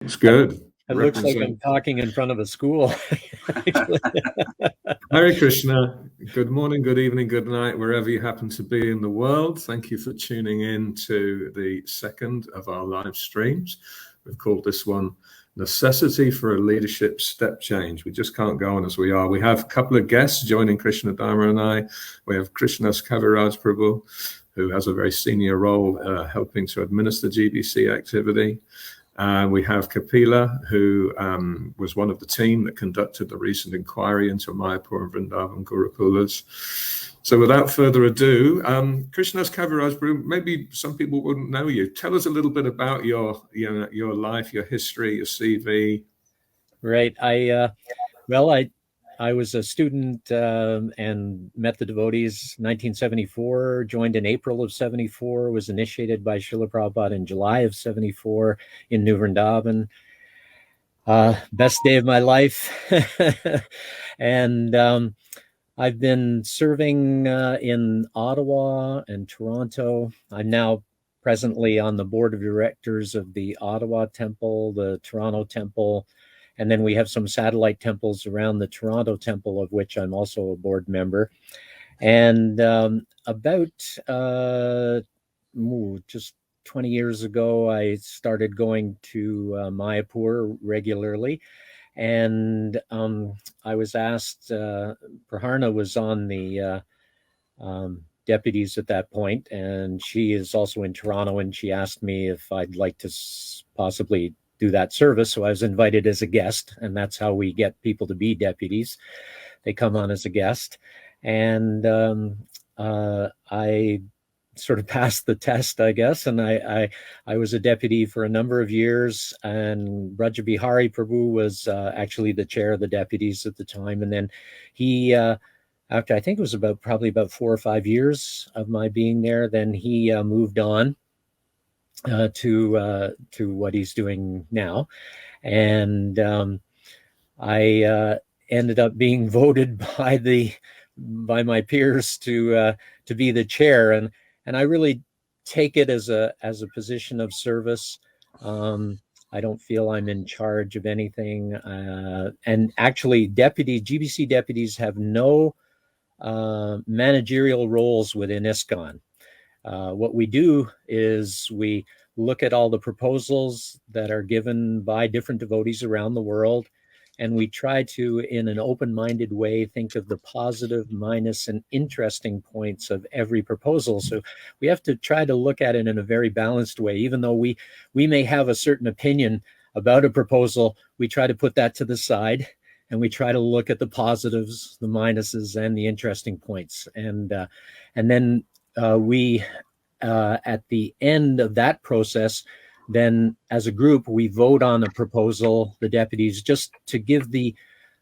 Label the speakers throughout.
Speaker 1: It's good.
Speaker 2: It looks like I'm talking in front of a school.
Speaker 1: Hare Krishna. Good morning, good evening, good night, wherever you happen to be in the world. Thank you for tuning in to the second of our live streams. We've called this one Necessity for a Leadership Step Change. We just can't go on as we are. We have a couple of guests joining Krishna Dharma and I. We have Krishnas Kaviraj Prabhu, who has a very senior role helping to administer GBC activity. We have Kapila, who was one of the team that conducted the recent inquiry into Mayapur and Vrindavan Gurukulas. So without further ado, Krishnas Kaviraj Prabhu, maybe some people wouldn't know you. Tell us a little bit about your life, your history, your CV.
Speaker 2: Right. I was a student and met the devotees 1974, joined in April of 74, was initiated by Srila Prabhupada in July of 74 in New Vrindavan. Best day of my life. And I've been serving in Ottawa and Toronto. I'm now presently on the board of directors of the Ottawa Temple, the Toronto Temple, and then we have some satellite temples around the Toronto Temple, of which I'm also a board member. And about just 20 years ago, I started going to Mayapur regularly. And I was asked, Praharna was on the deputies at that point, and she is also in Toronto, and she asked me if I'd like to possibly do that service. So I was invited as a guest, and that's how we get people to be deputies. They come on as a guest. And I sort of passed the test, I guess. And I was a deputy for a number of years, and Braja Bihari Prabhu was actually the chair of the deputies at the time. And then he, after I think it was probably about 4 or 5 years of my being there, then he moved on to what he's doing now. And I ended up being voted by my peers to be the chair, and I really take it as a position of service. I don't feel I'm in charge of anything, and actually GBC deputies have no managerial roles within ISKCON. What we do is we look at all the proposals that are given by different devotees around the world, and we try to, in an open-minded way, think of the positive, minus, and interesting points of every proposal. So we have to try to look at it in a very balanced way. Even though we may have a certain opinion about a proposal, we try to put that to the side, and we try to look at the positives, the minuses, and the interesting points. And then we, at the end of that process, then as a group, we vote on a proposal, the deputies, just to give the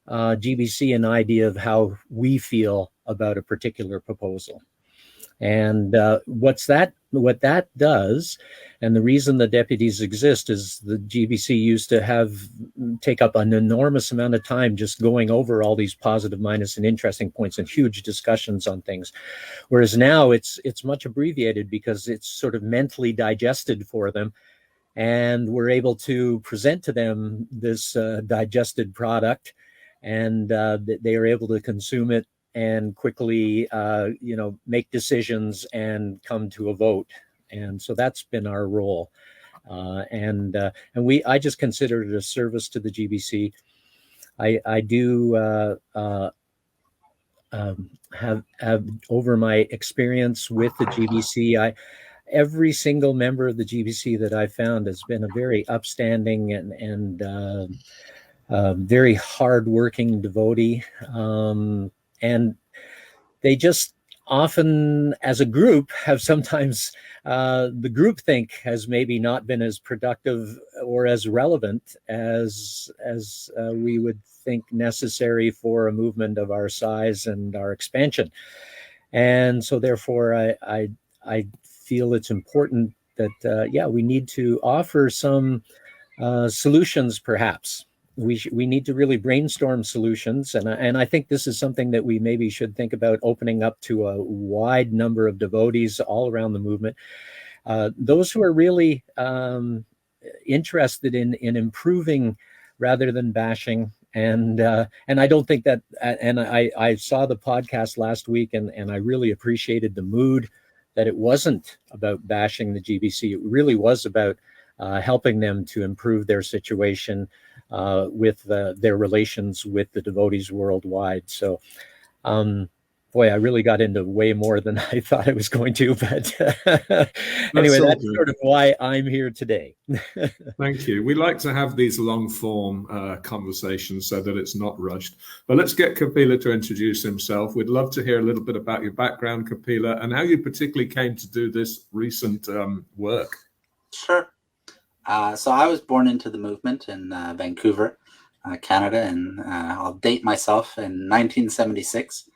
Speaker 2: GBC an idea of how we feel about a particular proposal. And what that does, and the reason the deputies exist, is the GBC used to take up an enormous amount of time just going over all these positive, minus, and interesting points and huge discussions on things. Whereas now it's much abbreviated because it's sort of mentally digested for them. And we're able to present to them this digested product, and they are able to consume it and quickly, make decisions and come to a vote. And so that's been our role. And I just consider it a service to the GBC. I do have over my experience with the GBC, every single member of the GBC that I found has been a very upstanding and very hardworking devotee. And they just often, as a group, have sometimes the groupthink has maybe not been as productive or as relevant as we would think necessary for a movement of our size and our expansion. And so therefore, I feel it's important that, we need to offer some solutions, perhaps. We need to really brainstorm solutions. And I think this is something that we maybe should think about opening up to a wide number of devotees all around the movement. Those who are really interested in improving rather than bashing. And I don't think that, and I saw the podcast last week, and I really appreciated the mood, that it wasn't about bashing the GBC. It really was about helping them to improve their situation with their relations with the devotees worldwide. So, boy, I really got into way more than I thought I was going to, but anyway, that's sort of why I'm here today.
Speaker 1: Thank you. We like to have these long form conversations so that it's not rushed. But let's get Kapila to introduce himself. We'd love to hear a little bit about your background, Kapila, and how you particularly came to do this recent work.
Speaker 3: Sure. So I was born into the movement in Vancouver, Canada, and I'll date myself in 1976.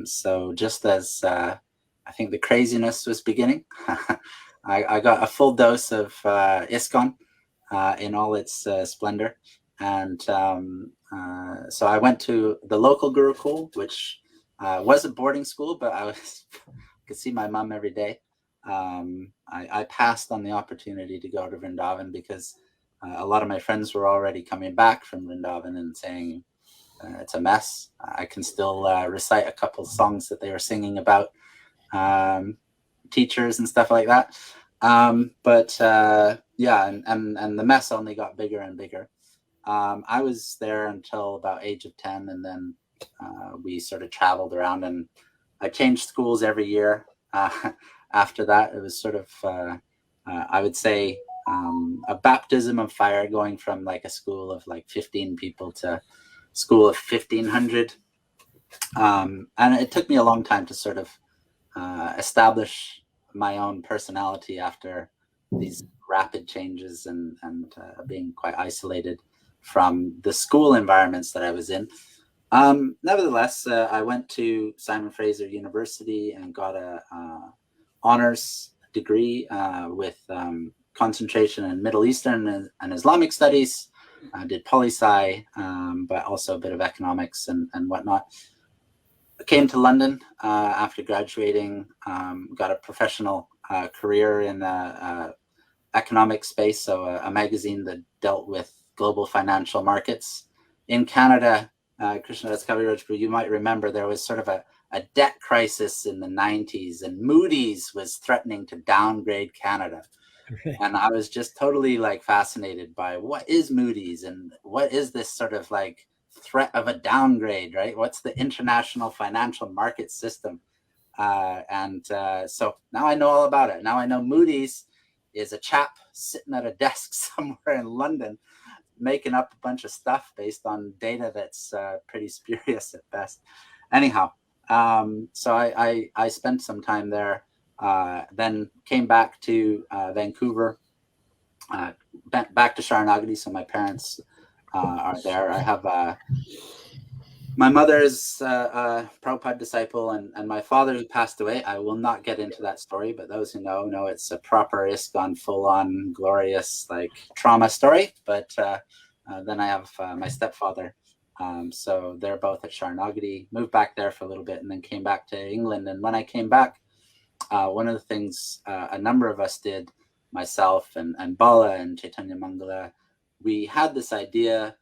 Speaker 3: So just as I think the craziness was beginning, I got a full dose of ISKCON in all its splendor. And so I went to the local Gurukul, which was a boarding school, but could see my mom every day. I passed on the opportunity to go to Vrindavan because a lot of my friends were already coming back from Vrindavan and saying, it's a mess. I can still recite a couple songs that they were singing about teachers and stuff like that. But yeah, and the mess only got bigger and bigger. I was there until about age of 10, and then we sort of traveled around, and I changed schools every year. After that, it was sort of, I would say, a baptism of fire, going from like a school of like 15 people to school of 1,500. And it took me a long time to sort of establish my own personality after these rapid changes and being quite isolated from the school environments that I was in. Nevertheless, I went to Simon Fraser University and got a honors degree with concentration in Middle Eastern and Islamic studies. I did poli-sci, but also a bit of economics and whatnot. I came to London after graduating, got a professional career in the economic space, so a magazine that dealt with global financial markets. In Canada, Krishnadas Kaviraj, you might remember there was sort of a debt crisis in the 90s, and Moody's was threatening to downgrade Canada. And I was just totally like fascinated by what is Moody's and what is this sort of like threat of a downgrade, right? What's the international financial market system? So now I know all about it. Now I know Moody's is a chap sitting at a desk somewhere in London making up a bunch of stuff based on data that's pretty spurious at best. Anyhow, so I spent some time there, then came back to Vancouver, back to Sharanagati. So my parents are there. I have my mother is a Prabhupada disciple, and my father, who passed away. I will not get into that story, but those who know it's a proper ISKCON, full-on, glorious, like trauma story. But then I have my stepfather. So they're both at Sharanagati, moved back there for a little bit, and then came back to England. And when I came back, one of the things a number of us did, myself and Bala and Chaitanya Mangala, we had this idea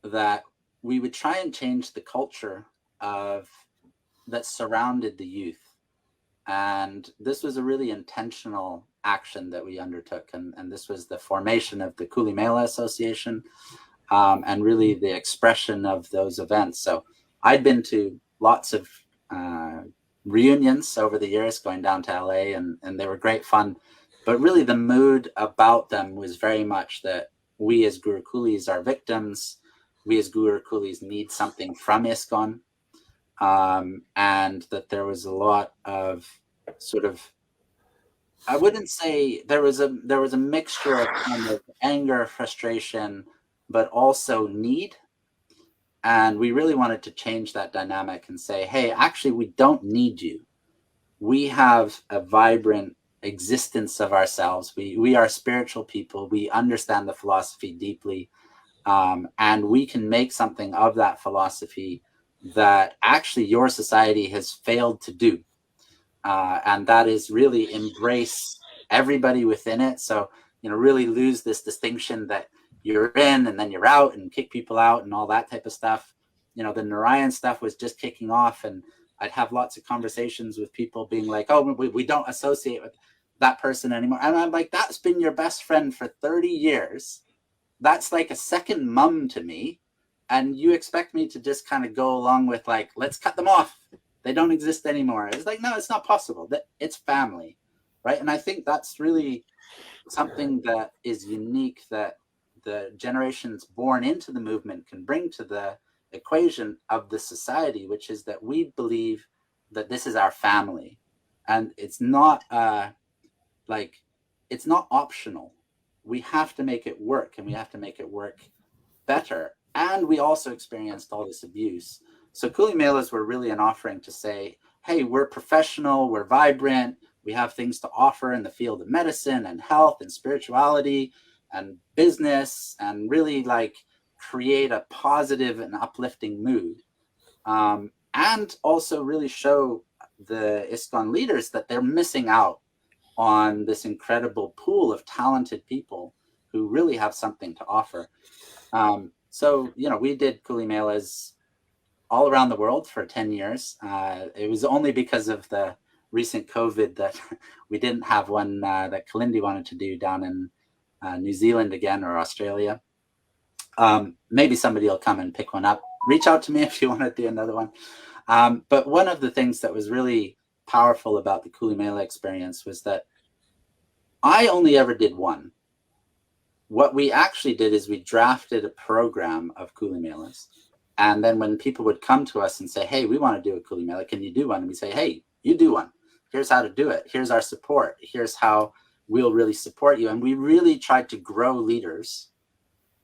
Speaker 3: that we would try and change the culture that surrounded the youth. And this was a really intentional action that we undertook. And this was the formation of the Kuli Mela Association, and really the expression of those events. So I'd been to lots of reunions over the years, going down to LA, and they were great fun. But really the mood about them was very much that we as Gurukulis are victims. We as Gurukulis need something from ISKCON. And that there was a lot of sort of, I wouldn't say there was a mixture of kind of anger, frustration, but also need. And we really wanted to change that dynamic and say, hey, actually, we don't need you. We have a vibrant existence of ourselves. We are spiritual people. We understand the philosophy deeply. And we can make something of that philosophy that actually your society has failed to do. And that is really embrace everybody within it. So really lose this distinction that you're in and then you're out, and kick people out and all that type of stuff. The Narayan stuff was just kicking off, and I'd have lots of conversations with people being like, oh, we don't associate with that person anymore. And I'm like, that's been your best friend for 30 years. That's like a second mom to me. And you expect me to just kind of go along with like, let's cut them off. They don't exist anymore. It's like, no, it's not possible. That it's family, right? And I think that's really something that is unique that the generations born into the movement can bring to the equation of the society, which is that we believe that this is our family, and it's not it's not optional. We have to make it work, and we have to make it work better. And we also experienced all this abuse. So Kuli Melas were really an offering to say, hey, we're professional, we're vibrant, we have things to offer in the field of medicine and health and spirituality and business, and really like create a positive and uplifting mood. And also really show the ISKCON leaders that they're missing out on this incredible pool of talented people who really have something to offer. So, we did Kuli Melas all around the world for 10 years. It was only because of the recent COVID that we didn't have one that Kalindi wanted to do down in New Zealand again, or Australia. Maybe somebody will come and pick one up. Reach out to me if you want to do another one. But one of the things that was really powerful about the Kuli Mela experience was that I only ever did one. What we actually did is we drafted a program of Kuli Melas. And then when people would come to us and say, hey, we want to do a Kuli Mela, can you do one? And we say, hey, you do one. Here's how to do it. Here's our support. Here's how we'll really support you. And we really tried to grow leaders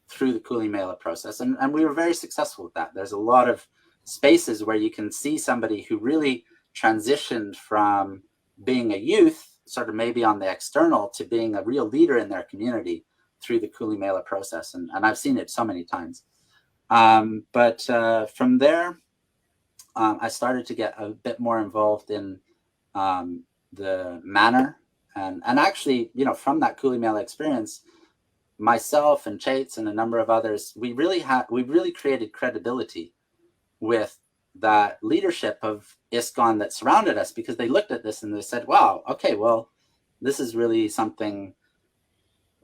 Speaker 3: through the Kuli Mela process. And we were very successful with that. There's a lot of spaces where you can see somebody who really transitioned from being a youth, sort of maybe on the external, to being a real leader in their community through the Kuli Mela process. And I've seen it so many times. But from there, I started to get a bit more involved in the manner. And actually, from that Kuli Mela experience, myself and Chait's and a number of others, we really created credibility with that leadership of ISKCON that surrounded us, because they looked at this and they said, wow, okay, well, this is really something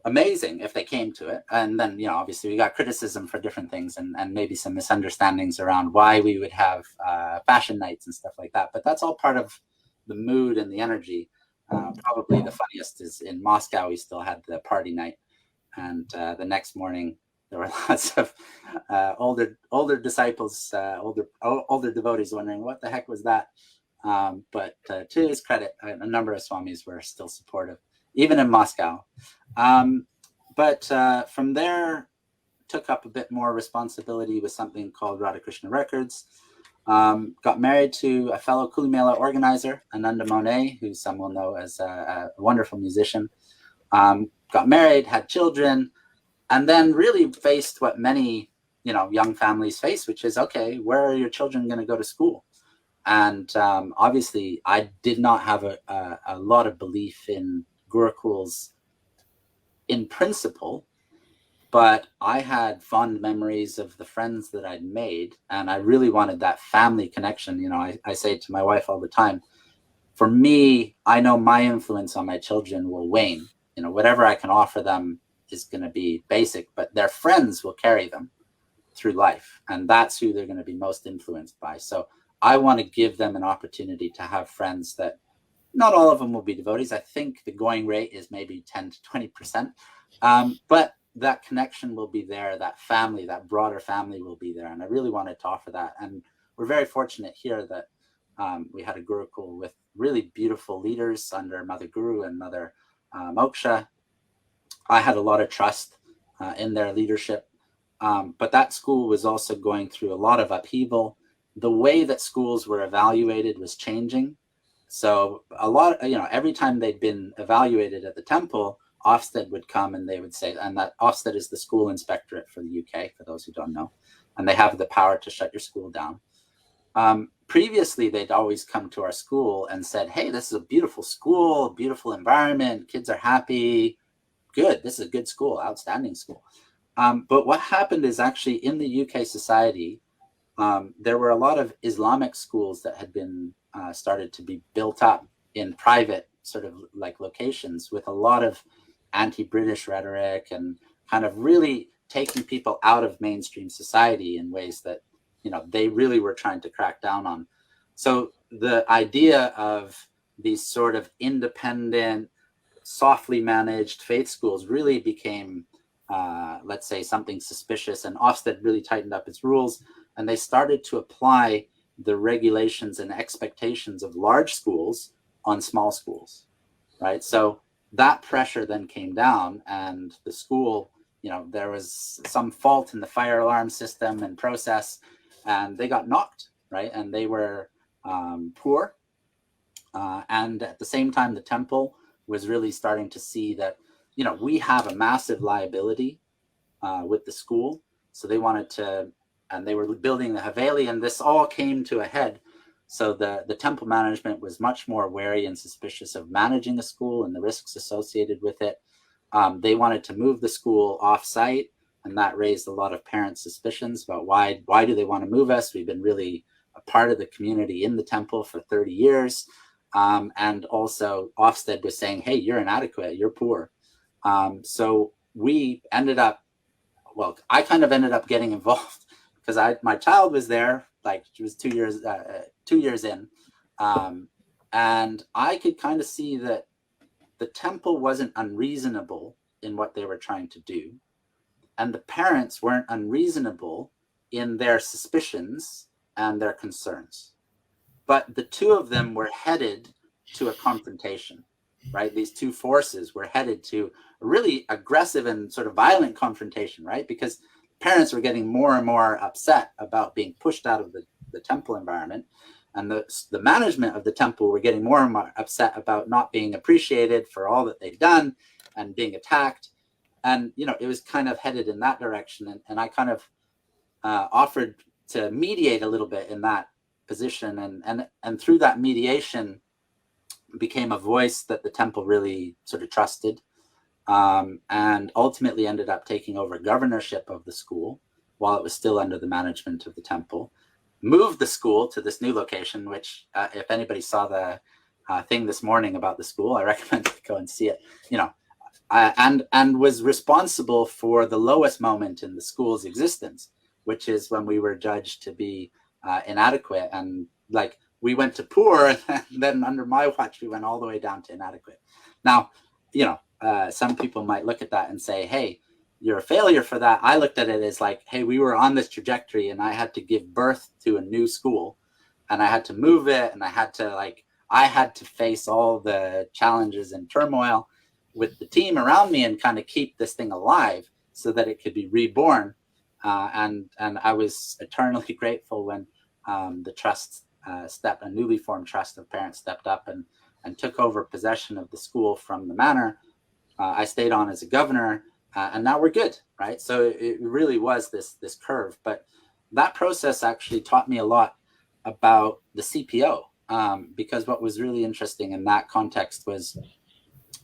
Speaker 3: amazing if they came to it. And then, obviously we got criticism for different things and maybe some misunderstandings around why we would have fashion nights and stuff like that. But that's all part of the mood and the energy. Probably the funniest is in Moscow, we still had the party night. And the next morning, there were lots of older disciples, older devotees wondering what the heck was that. But to his credit, a number of Swamis were still supportive, even in Moscow. But from there, took up a bit more responsibility with something called Radha Krishna Records. Got married to a fellow Kuli Mela organizer, Ananda Monet, who some will know as a wonderful musician. Got married, had children, and then really faced what many, young families face, which is, okay, where are your children going to go to school? And obviously, I did not have a lot of belief in Gurukuls in principle, but I had fond memories of the friends that I'd made, and I really wanted that family connection. I say to my wife all the time, for me, I know my influence on my children will wane. Whatever I can offer them is going to be basic, but their friends will carry them through life. And that's who they're going to be most influenced by. So I want to give them an opportunity to have friends that not all of them will be devotees. I think the going rate is maybe 10 to 20%. But that connection will be there. That family, that broader family will be there. And I really wanted to offer that. And we're very fortunate here that we had a Gurukul with really beautiful leaders under Mother Guru and Mother Moksha. I had a lot of trust in their leadership. But that school was also going through a lot of upheaval. The way that schools were evaluated was changing. So a lot, every time they'd been evaluated at the temple, Ofsted would come and they would say, and that Ofsted is the school inspectorate for the UK, for those who don't know, and they have the power to shut your school down. Previously, they'd always come to our school and said, hey, this is a beautiful school, beautiful environment, kids are happy, good. This is a good school, outstanding school. But what happened is actually in the UK society, there were a lot of Islamic schools that had been started to be built up in private sort of like locations with a lot of anti-British rhetoric and kind of really taking people out of mainstream society in ways that, you know, they really were trying to crack down on. So the idea of these sort of independent, softly managed faith schools really became, let's say, something suspicious, and Ofsted really tightened up its rules, and they started to apply the regulations and expectations of large schools on small schools, right? So that pressure then came down, and the school, you know, there was some fault in the fire alarm system and process, and they got knocked, right? And they were poor. And at the same time, the temple was really starting to see that, you know, we have a massive liability with the school. So they wanted to, and they were building the Haveli, and this all came to a head. So the temple management was much more wary and suspicious of managing a school and the risks associated with it. They wanted to move the school off-site, and that raised a lot of parents' suspicions about why do they want to move us? We've been really a part of the community in the temple for 30 years. And also Ofsted was saying, hey, you're inadequate, you're poor. So we ended up, well, I kind of ended up getting involved because my child was there, like she was 2 years in. And I could kind of see that the temple wasn't unreasonable in what they were trying to do. And the parents weren't unreasonable in their suspicions and their concerns. But the two of them were headed to a confrontation, right? These two forces were headed to a really aggressive and sort of violent confrontation, right? Because parents were getting more and more upset about being pushed out of the temple environment. And the management of the temple were getting more and more upset about not being appreciated for all that they've done and being attacked. And, you know, it was kind of headed in that direction. And I kind of offered to mediate a little bit in that position. And through that mediation became a voice that the temple really sort of trusted, and ultimately ended up taking over governorship of the school while it was still under the management of the temple. Moved the school to this new location, which if anybody saw the thing this morning about the school, I recommend to go and see it. You know, and was responsible for the lowest moment in the school's existence, which is when we were judged to be inadequate. And like we went to poor, and then under my watch, we went all the way down to inadequate. Now, you know, some people might look at that and say, hey, you're a failure for that. I looked at it as like, hey, we were on this trajectory and I had to give birth to a new school and I had to move it. And I had to face all the challenges and turmoil with the team around me and kind of keep this thing alive so that it could be reborn. And I was eternally grateful when the trust a newly formed trust of parents stepped up and took over possession of the school from the manor. I stayed on as a governor, and now we're good, right? So it really was this curve. But that process actually taught me a lot about the CPO, because what was really interesting in that context was,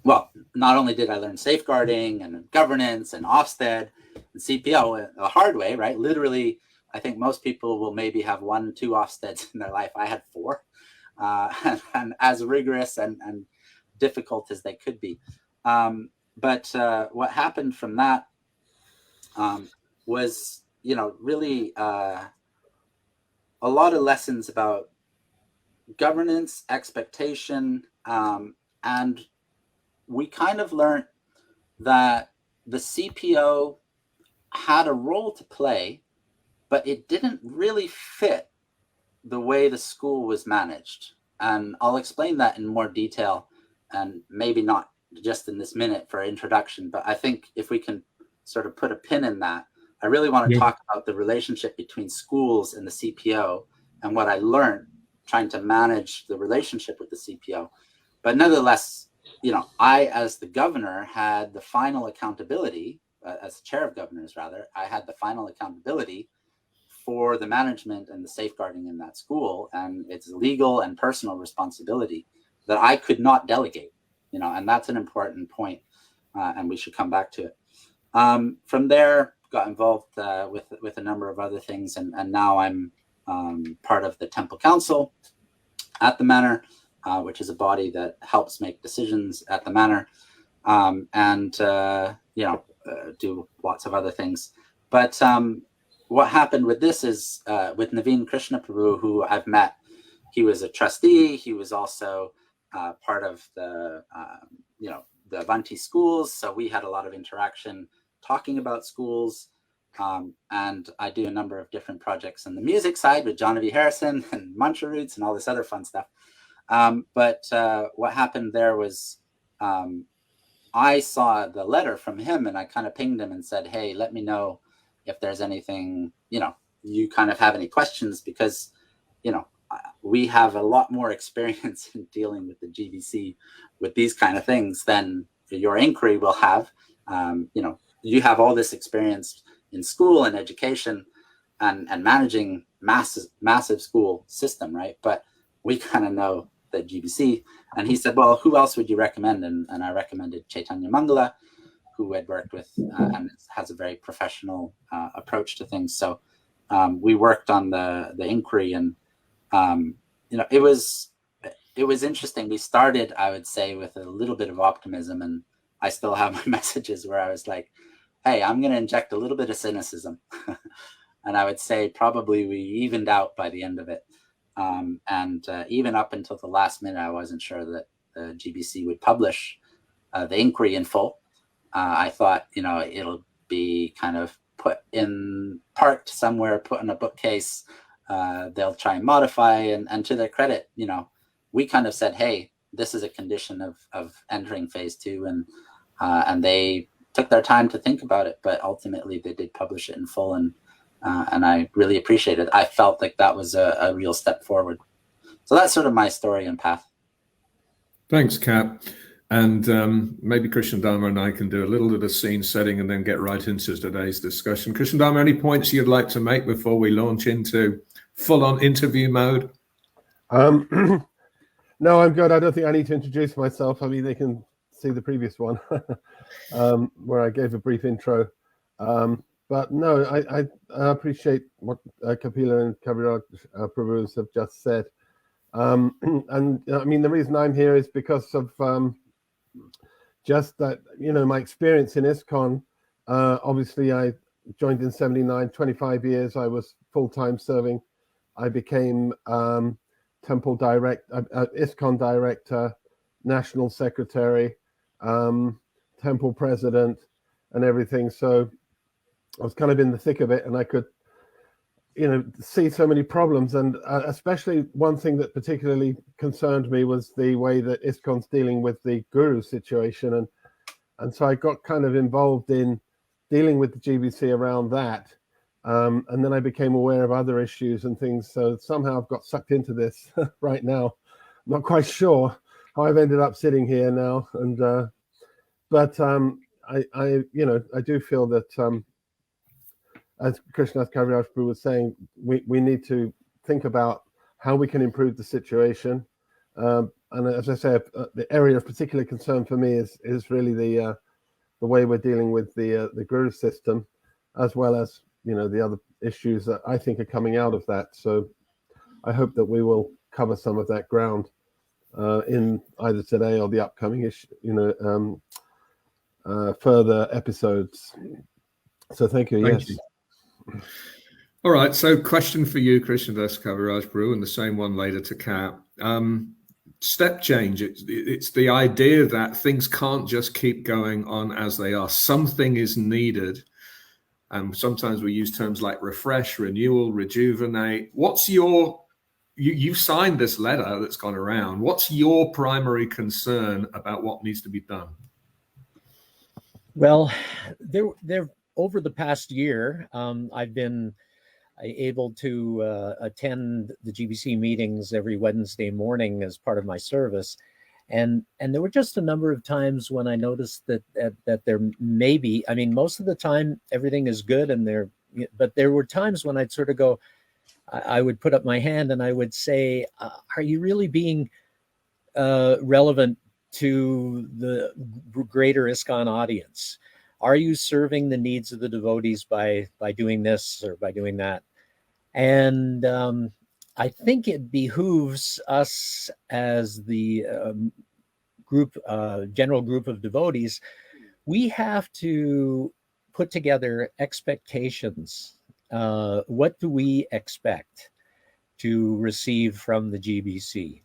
Speaker 3: well, not only did I learn safeguarding and governance and Ofsted and CPO the hard way, right? Literally, I think most people will maybe have 1-2 Ofsteds in their life. I had 4, and as rigorous and difficult as they could be. But what happened from that was, you know, really a lot of lessons about governance, expectation, and we kind of learned that the CPO had a role to play, but it didn't really fit the way the school was managed. And I'll explain that in more detail, and maybe not just in this minute for introduction, but I think if we can sort of put a pin in that, I really want to talk about the relationship between schools and the CPO and what I learned trying to manage the relationship with the CPO. But nonetheless, you know, I, as the governor, had the final accountability, as the chair of governors, rather, I had the final accountability for the management and the safeguarding in that school, and its legal and personal responsibility that I could not delegate, you know, and that's an important point. and we should come back to it. From there, got involved with a number of other things, and now I'm part of the Temple Council at the Manor, which is a body that helps make decisions at the Manor, and do lots of other things. But what happened with this is with Naveen Krishna Prabhu, who I've met, he was a trustee. He was also part of the the Avanti schools, so we had a lot of interaction talking about schools. And I do a number of different projects on the music side with John V. Harrison and Mantra Roots and all this other fun stuff. But what happened there was I saw the letter from him, and I kind of pinged him and said, hey, let me know if there's anything, you kind of have any questions, because, we have a lot more experience in dealing with the GBC with these kind of things than your inquiry will have. You have all this experience in school and education and managing massive school system, right? But we kind of know the GBC. And he said, well, who else would you recommend? And I recommended Chaitanya Mangala, who had worked with and has a very professional approach to things. So we worked on the inquiry, and it was interesting. We started, I would say, with a little bit of optimism, and I still have my messages where I was like, hey, I'm going to inject a little bit of cynicism. And I would say probably we evened out by the end of it. And even up until the last minute, I wasn't sure that the GBC would publish the inquiry in full. I thought, it'll be kind of parked somewhere, put in a bookcase. They'll try and modify, and to their credit, we kind of said, hey, this is a condition of entering phase 2, and they took their time to think about it, but ultimately they did publish it in full, and I really appreciate it. I felt like that was a real step forward. So that's sort of my story and path.
Speaker 1: Thanks, Cap. And maybe Krishna Dharma and I can do a little bit of scene setting and then get right into today's discussion. Krishna Dharma, any points you'd like to make before we launch into full-on interview mode?
Speaker 4: No, I'm good. I don't think I need to introduce myself. I mean, they can see the previous one where I gave a brief intro. But no, I appreciate what Kapila and Kaviraj Prabhus have just said. And I mean, the reason I'm here is because of just that, my experience in ISKCON. Obviously, I joined in 79, 25 years. I was full-time serving. I became Temple ISKCON director, national secretary, temple president, and everything. So I was kind of in the thick of it, and I could, see so many problems. And especially one thing that particularly concerned me was the way that ISKCON's dealing with the guru situation. And so I got kind of involved in dealing with the GBC around that. And then I became aware of other issues and things. So somehow I've got sucked into this right now. I'm not quite sure how I've ended up sitting here now. And but I do feel that as Krishna Kaviraj Prabhu was saying, we need to think about how we can improve the situation. And as I say, the area of particular concern for me is really the way we're dealing with the guru system, as well as the other issues that I think are coming out of that. So I hope that we will cover some of that ground in either today or the upcoming further episodes. So thank you.
Speaker 1: Thank you. All right. So question for you, Krishna Das Kaviraj Prabhu, and the same one later to Cap. Step change. It's the idea that things can't just keep going on as they are. Something is needed. And sometimes we use terms like refresh, renewal, rejuvenate. What's you signed this letter that's gone around. What's your primary concern about what needs to be done?
Speaker 2: Well, there over the past year, I've been able to attend the GBC meetings every Wednesday morning as part of my service. And there were just a number of times when I noticed that there may be, I mean, most of the time everything is good, but there were times when I'd sort of go, I would put up my hand and I would say, are you really being relevant to the greater ISKCON audience? Are you serving the needs of the devotees by doing this or by doing that? And I think it behooves us as the general group of devotees, we have to put together expectations. What do we expect to receive from the GBC?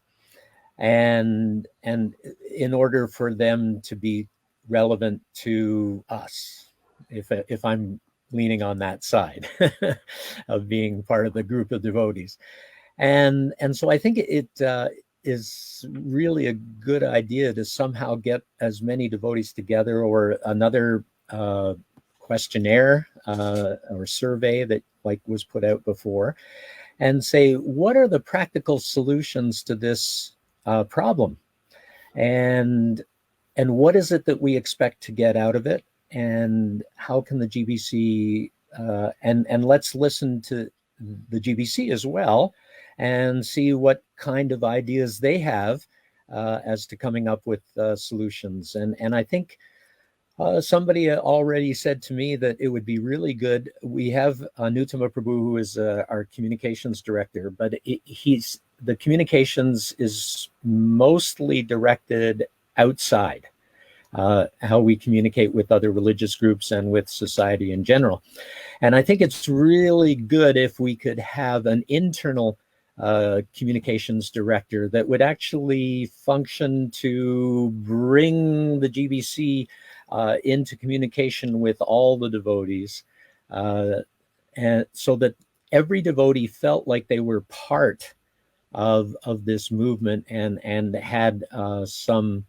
Speaker 2: And in order for them to be relevant to us, if I'm leaning on that side of being part of the group of devotees. And so I think it is really a good idea to somehow get as many devotees together, or another questionnaire or survey that like was put out before, and say, what are the practical solutions to this problem? And what is it that we expect to get out of it? And how can the GBC, and let's listen to the GBC as well and see what kind of ideas they have as to coming up with solutions. And I think somebody already said to me that it would be really good. We have Nutama Prabhu, who is our communications director, but the communications is mostly directed outside, how we communicate with other religious groups and with society in general. And I think it's really good if we could have an internal communications director that would actually function to bring the GBC into communication with all the devotees, and so that every devotee felt like they were part of this movement and had some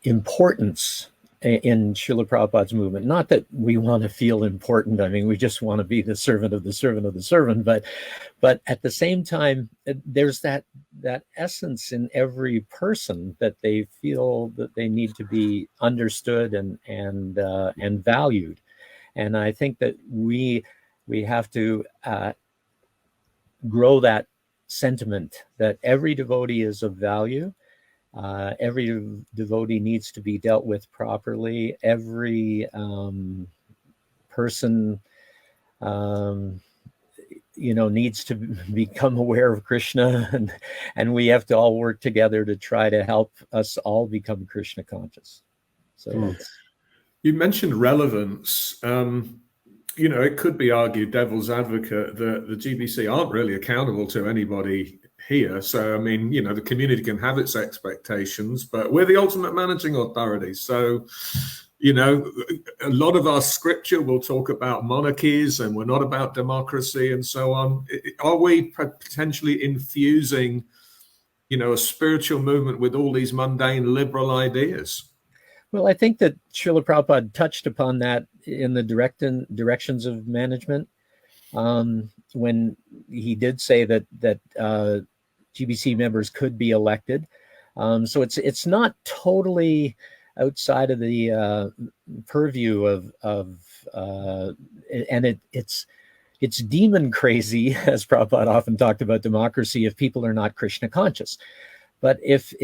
Speaker 2: importance in Srila Prabhupada's movement. Not that we want to feel important. I mean, we just want to be the servant of the servant of the servant. But at the same time, there's that essence in every person that they feel that they need to be understood and valued. And I think that we have to grow that sentiment that every devotee is of value. Every devotee needs to be dealt with properly. Every person, needs to become aware of Krishna, and we have to all work together to try to help us all become Krishna conscious. So
Speaker 1: you mentioned relevance. It could be argued, devil's advocate, that the GBC aren't really accountable to anybody here. So, I mean, the community can have its expectations, but we're the ultimate managing authority. So, a lot of our scripture will talk about monarchies, and we're not about democracy and so on. Are we potentially infusing, a spiritual movement with all these mundane liberal ideas?
Speaker 2: Well, I think that Srila Prabhupada touched upon that in the directions of management, when he did say that GBC members could be elected. So it's not totally outside of the purview of and it's demon crazy, as Prabhupada often talked about democracy, if people are not Krishna conscious. But if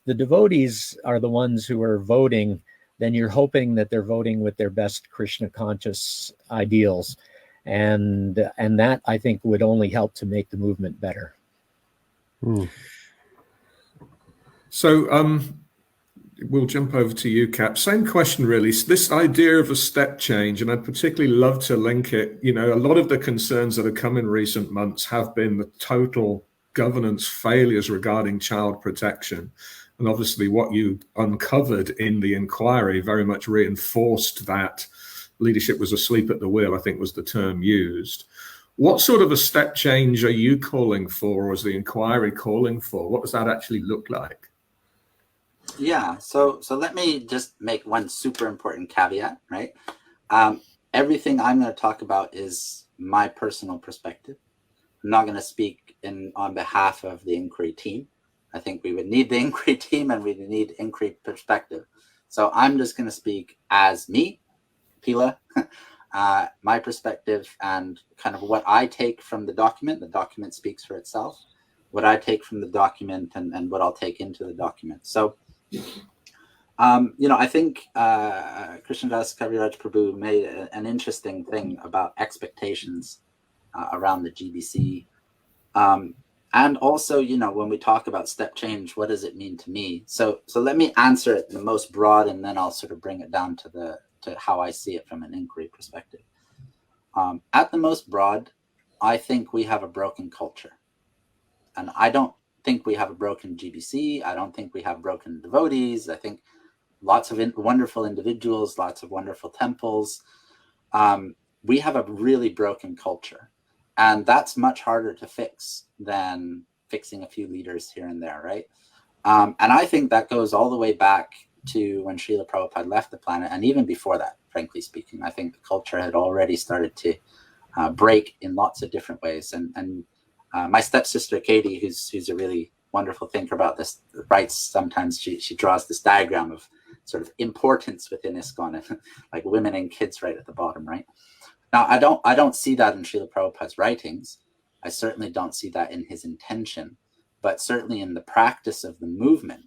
Speaker 2: the devotees are the ones who are voting, then you're hoping that they're voting with their best Krishna conscious ideals. And that, I think, would only help to make the movement better.
Speaker 1: So we'll jump over to you, Cap. Same question, really. This idea of a step change, and I'd particularly love to link it. A lot of the concerns that have come in recent months have been the total governance failures regarding child protection. And obviously what you uncovered in the inquiry very much reinforced that leadership was asleep at the wheel, I think was the term used. What sort of a step change are you calling for, or is the inquiry calling for? What does that actually look like?
Speaker 3: Yeah, so let me just make one super important caveat, right? Everything I'm going to talk about is my personal perspective. I'm not going to speak on behalf of the inquiry team. I think we would need the inquiry team, and we need inquiry perspective. So I'm just going to speak as me, Pila, my perspective, and kind of what I take from the document. The document speaks for itself. what I take from the document, and what I'll take into the document. So, I think Krishnadas Kaviraj Prabhu made an interesting thing about expectations around the GBC. And also, when we talk about step change, what does it mean to me? So let me answer it in the most broad, and then I'll sort of bring it down to how I see it from an inquiry perspective. At the most broad, I think we have a broken culture. And I don't think we have a broken GBC. I don't think we have broken devotees. I think lots of wonderful individuals, lots of wonderful temples. We have a really broken culture. And that's much harder to fix than fixing a few leaders here and there, right? And I think that goes all the way back to when Srila Prabhupada left the planet. And even before that, frankly speaking, I think the culture had already started to break in lots of different ways. And my stepsister, Katie, who's a really wonderful thinker about this, writes sometimes, she draws this diagram of sort of importance within ISKCON, and like women and kids right at the bottom, right? Now, I don't see that in Srila Prabhupada's writings. I certainly don't see that in his intention, but certainly in the practice of the movement,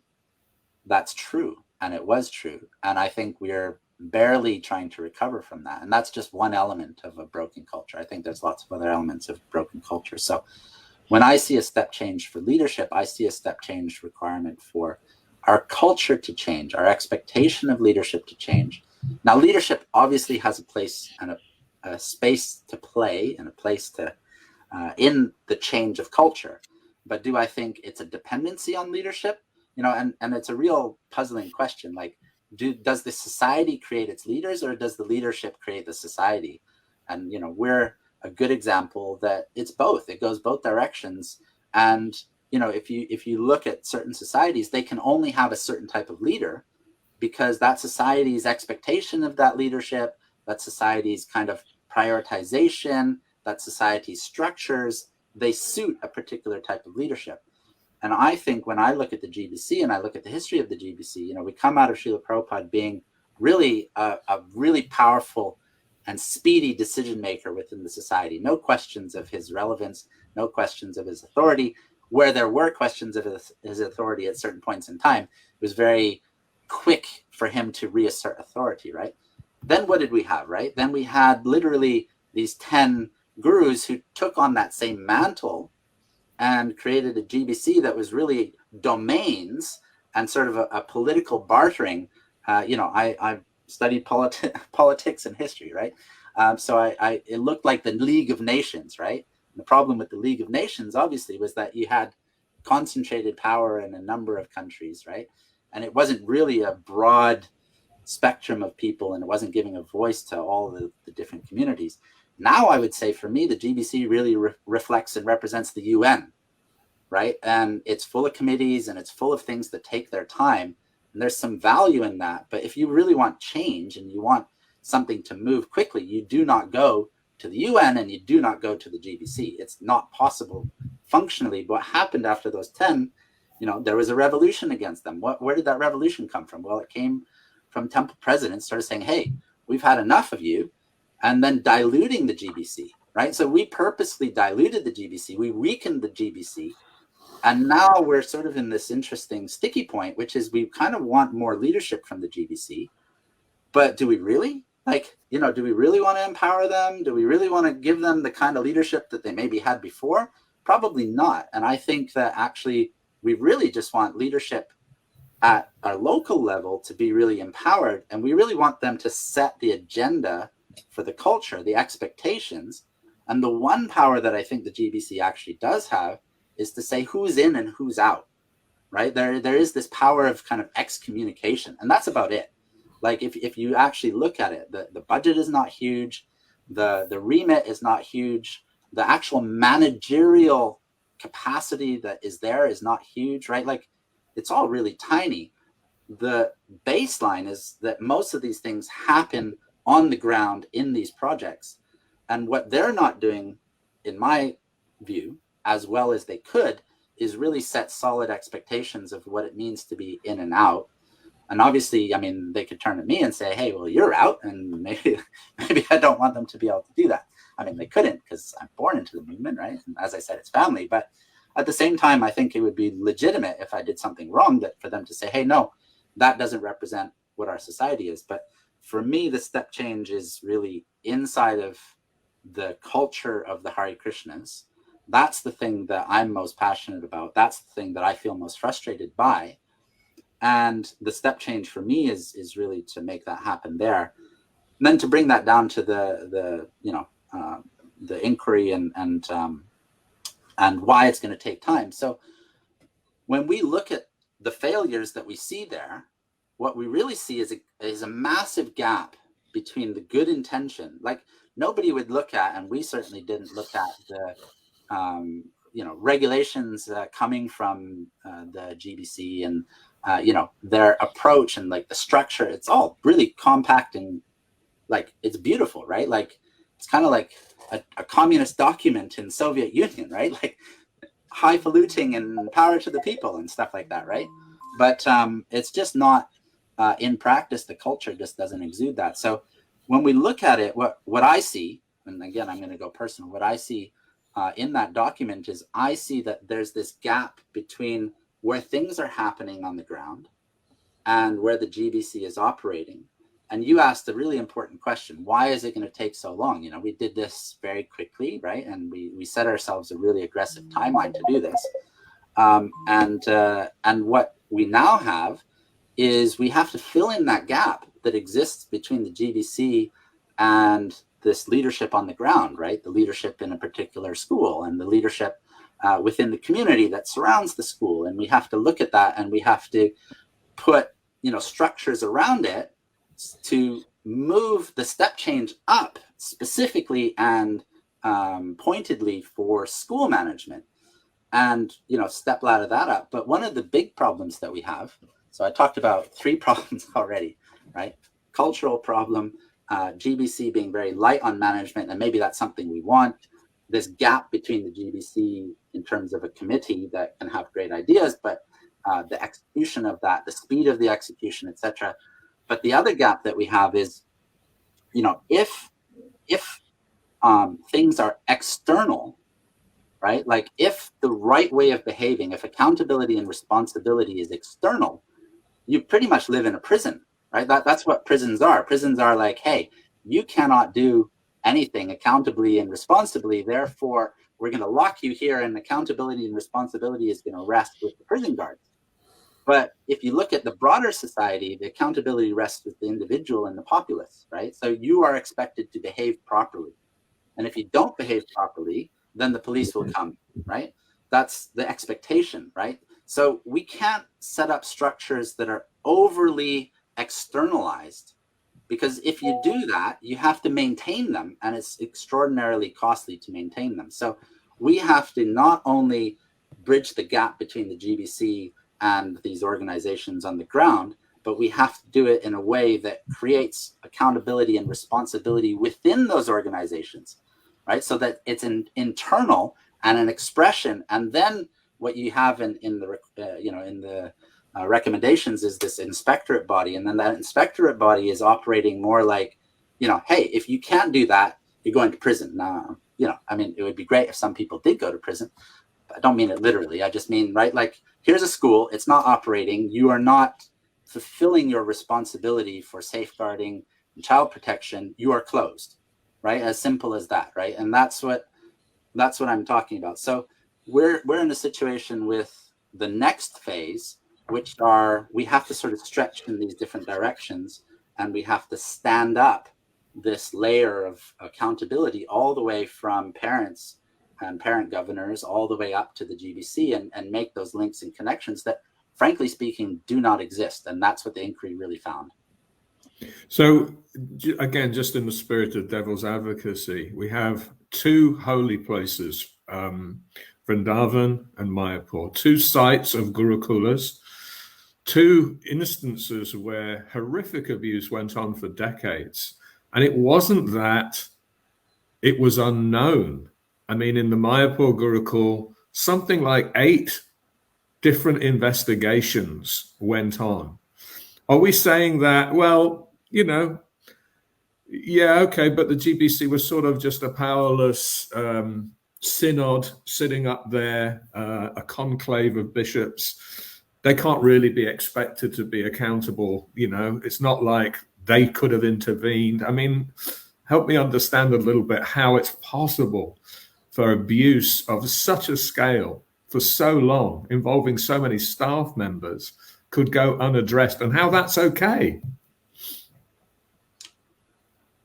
Speaker 3: that's true, and it was true. And I think we're barely trying to recover from that. And that's just one element of a broken culture. I think there's lots of other elements of broken culture. So when I see a step change for leadership, I see a step change requirement for our culture to change, our expectation of leadership to change. Now, leadership obviously has a place and a space to play, and a place to in the change of culture. But do I think it's a dependency on leadership? And it's a real puzzling question. Like, does the society create its leaders, or does the leadership create the society? And we're a good example that it's both. It goes both directions. And if you look at certain societies, they can only have a certain type of leader because that society's expectation of that leadership, that society's kind of prioritization, that society's structures, they suit a particular type of leadership. And I think when I look at the GBC and I look at the history of the GBC, we come out of Srila Prabhupada being really a really powerful and speedy decision maker within the society. No questions of his relevance, no questions of his authority. Where there were questions of his authority at certain points in time, it was very quick for him to reassert authority, right? Then what did we have, right? Then we had literally these 10 gurus who took on that same mantle and created a GBC that was really domains and sort of a political bartering. I studied politics and history, right? So it looked like the League of Nations, right? And the problem with the League of Nations, obviously, was that you had concentrated power in a number of countries, right? And it wasn't really a broad spectrum of people, and it wasn't giving a voice to all the different communities. Now, I would say for me, the GBC really reflects and represents the UN, right? And it's full of committees, and it's full of things that take their time. And there's some value in that. But if you really want change and you want something to move quickly, you do not go to the UN and you do not go to the GBC. It's not possible functionally. What happened after those 10, there was a revolution against them. Where did that revolution come from? Well, it came from temple presidents started saying, hey, we've had enough of you, and then diluting the GBC, right? So we purposely diluted the GBC, we weakened the GBC, and now we're sort of in this interesting sticky point, which is we kind of want more leadership from the GBC, but do we really? Do we really want to empower them? Do we really want to give them the kind of leadership that they maybe had before? Probably not. And I think that actually we really just want leadership at our local level to be really empowered, and we really want them to set the agenda for the culture, the expectations. And the one power that I think the GBC actually does have is to say who's in and who's out, right? There is this power of kind of excommunication, and that's about it. Like if you actually look at it, the budget is not huge, the remit is not huge, the actual managerial capacity that is there is not huge, right? Like it's all really tiny. The baseline is that most of these things happen on the ground in these projects. And what they're not doing, in my view, as well as they could, is really set solid expectations of what it means to be in and out. And obviously, they could turn to me and say, hey, well, you're out. And maybe I don't want them to be able to do that. They couldn't, because I'm born into the movement, right? And as I said, it's family. But At the same time, I think it would be legitimate if I did something wrong that for them to say, hey, no, that doesn't represent what our society is. But for me, the step change is really inside of the culture of the Hare Krishnas. That's the thing that I'm most passionate about. That's the thing that I feel most frustrated by. And the step change for me is really to make that happen there. And then to bring that down to the inquiry and why it's going to take time. So when we look at the failures that we see there, what we really see is a massive gap between the good intention. Like nobody would look at, and we certainly didn't look at the regulations coming from the GBC and their approach and like the structure. It's all really compact and like it's beautiful, right? Like it's kind of like a communist document in Soviet Union, right? Like highfalutin and power to the people and stuff like that, right? But it's just not in practice. The culture just doesn't exude that. So when we look at it, what I see, and again, I'm going to go personal, what I see in that document is I see that there's this gap between where things are happening on the ground and where the GBC is operating. And you asked a really important question. Why is it going to take so long? We did this very quickly, right? And we set ourselves a really aggressive timeline to do this. And what we now have is we have to fill in that gap that exists between the GBC and this leadership on the ground, right? The leadership in a particular school and the leadership within the community that surrounds the school. And we have to look at that and we have to put, structures around it to move the step change up specifically and pointedly for school management and, step ladder that up. But one of the big problems that we have, so I talked about 3 problems already, right? Cultural problem, GBC being very light on management, and maybe that's something we want. This gap between the GBC in terms of a committee that can have great ideas, but the execution of that, the speed of the execution, etc. But the other gap that we have is, if things are external, right? Like if the right way of behaving, if accountability and responsibility is external, you pretty much live in a prison, right? That's what prisons are. Prisons are like, hey, you cannot do anything accountably and responsibly. Therefore, we're going to lock you here, and accountability and responsibility is going to rest with the prison guards. But if you look at the broader society, the accountability rests with the individual and the populace, right? So you are expected to behave properly. And if you don't behave properly, then the police will come, right? That's the expectation, right? So we can't set up structures that are overly externalized, because if you do that, you have to maintain them, and it's extraordinarily costly to maintain them. So we have to not only bridge the gap between the GBC and these organizations on the ground, but we have to do it in a way that creates accountability and responsibility within those organizations, right? So that it's an internal and an expression. And then what you have in the recommendations is this inspectorate body. And then that inspectorate body is operating more like, hey, if you can't do that, you're going to prison. Now, it would be great if some people did go to prison. I don't mean it literally. I just mean, right, like here's a school, it's not operating. You are not fulfilling your responsibility for safeguarding and child protection. You are closed, right? As simple as that, right? And that's what I'm talking about. So we're in a situation with the next phase, which we have to sort of stretch in these different directions, and we have to stand up this layer of accountability all the way from parents and parent governors all the way up to the GBC, and make those links and connections that, frankly speaking, do not exist. And that's what the inquiry really found.
Speaker 1: So again, just in the spirit of devil's advocacy, we have 2 holy places, Vrindavan and Mayapur, 2 sites of Gurukulas, 2 instances where horrific abuse went on for decades. And it wasn't that it was unknown. I mean, in the Mayapur Gurukul, something like 8 different investigations went on. Are we saying that, well, yeah, okay, but the GBC was sort of just a powerless synod sitting up there, a conclave of bishops. They can't really be expected to be accountable. It's not like they could have intervened. I mean, help me understand a little bit how it's possible for abuse of such a scale for so long, involving so many staff members, could go unaddressed, and how that's okay.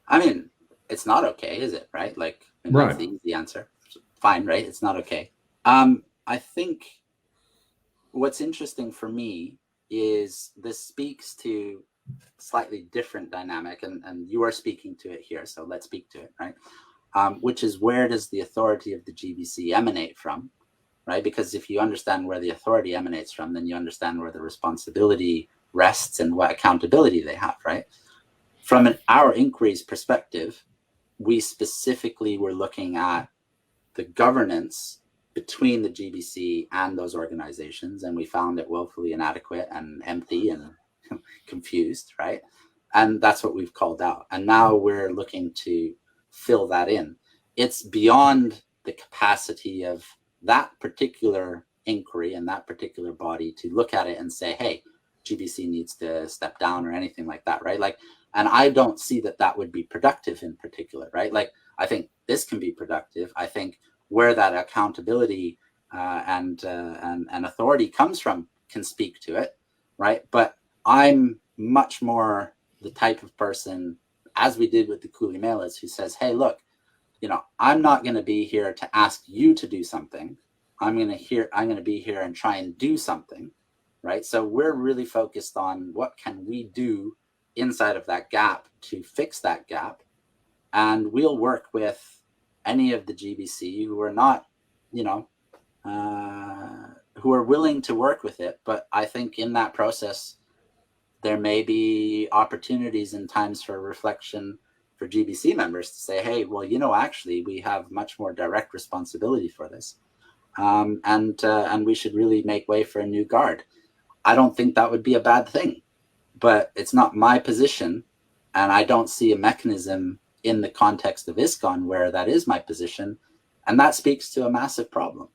Speaker 3: I mean, it's not okay, is it? Right? Like,
Speaker 1: right.
Speaker 3: That's the easy answer. Fine, right? It's not okay. I think what's interesting for me is this speaks to slightly different dynamic, and you are speaking to it here, so let's speak to it, right? Which is, where does the authority of the GBC emanate from, right? Because if you understand where the authority emanates from, then you understand where the responsibility rests and what accountability they have, right? From our inquiry's perspective, we specifically were looking at the governance between the GBC and those organizations, and we found it woefully inadequate and empty and confused, right? And that's what we've called out. And now we're looking to fill that in. It's beyond the capacity of that particular inquiry and that particular body to look at it and say, hey, GBC needs to step down or anything like that, right? Like, and I don't see that would be productive in particular, right? Like, I think this can be productive. I think where that accountability and authority comes from can speak to it, right? But I'm much more the type of person, as we did with the Kuli Melas, who says, hey, look, I'm not going to be here to ask you to do something. I'm going to be here and try and do something, right? So we're really focused on what can we do inside of that gap to fix that gap. And we'll work with any of the GBC who are not, who are willing to work with it. But I think in that process, there may be opportunities and times for reflection for GBC members to say, hey, well, actually, we have much more direct responsibility for this. And we should really make way for a new guard. I don't think that would be a bad thing, but it's not my position. And I don't see a mechanism in the context of ISKCON where that is my position. And that speaks to a massive problem.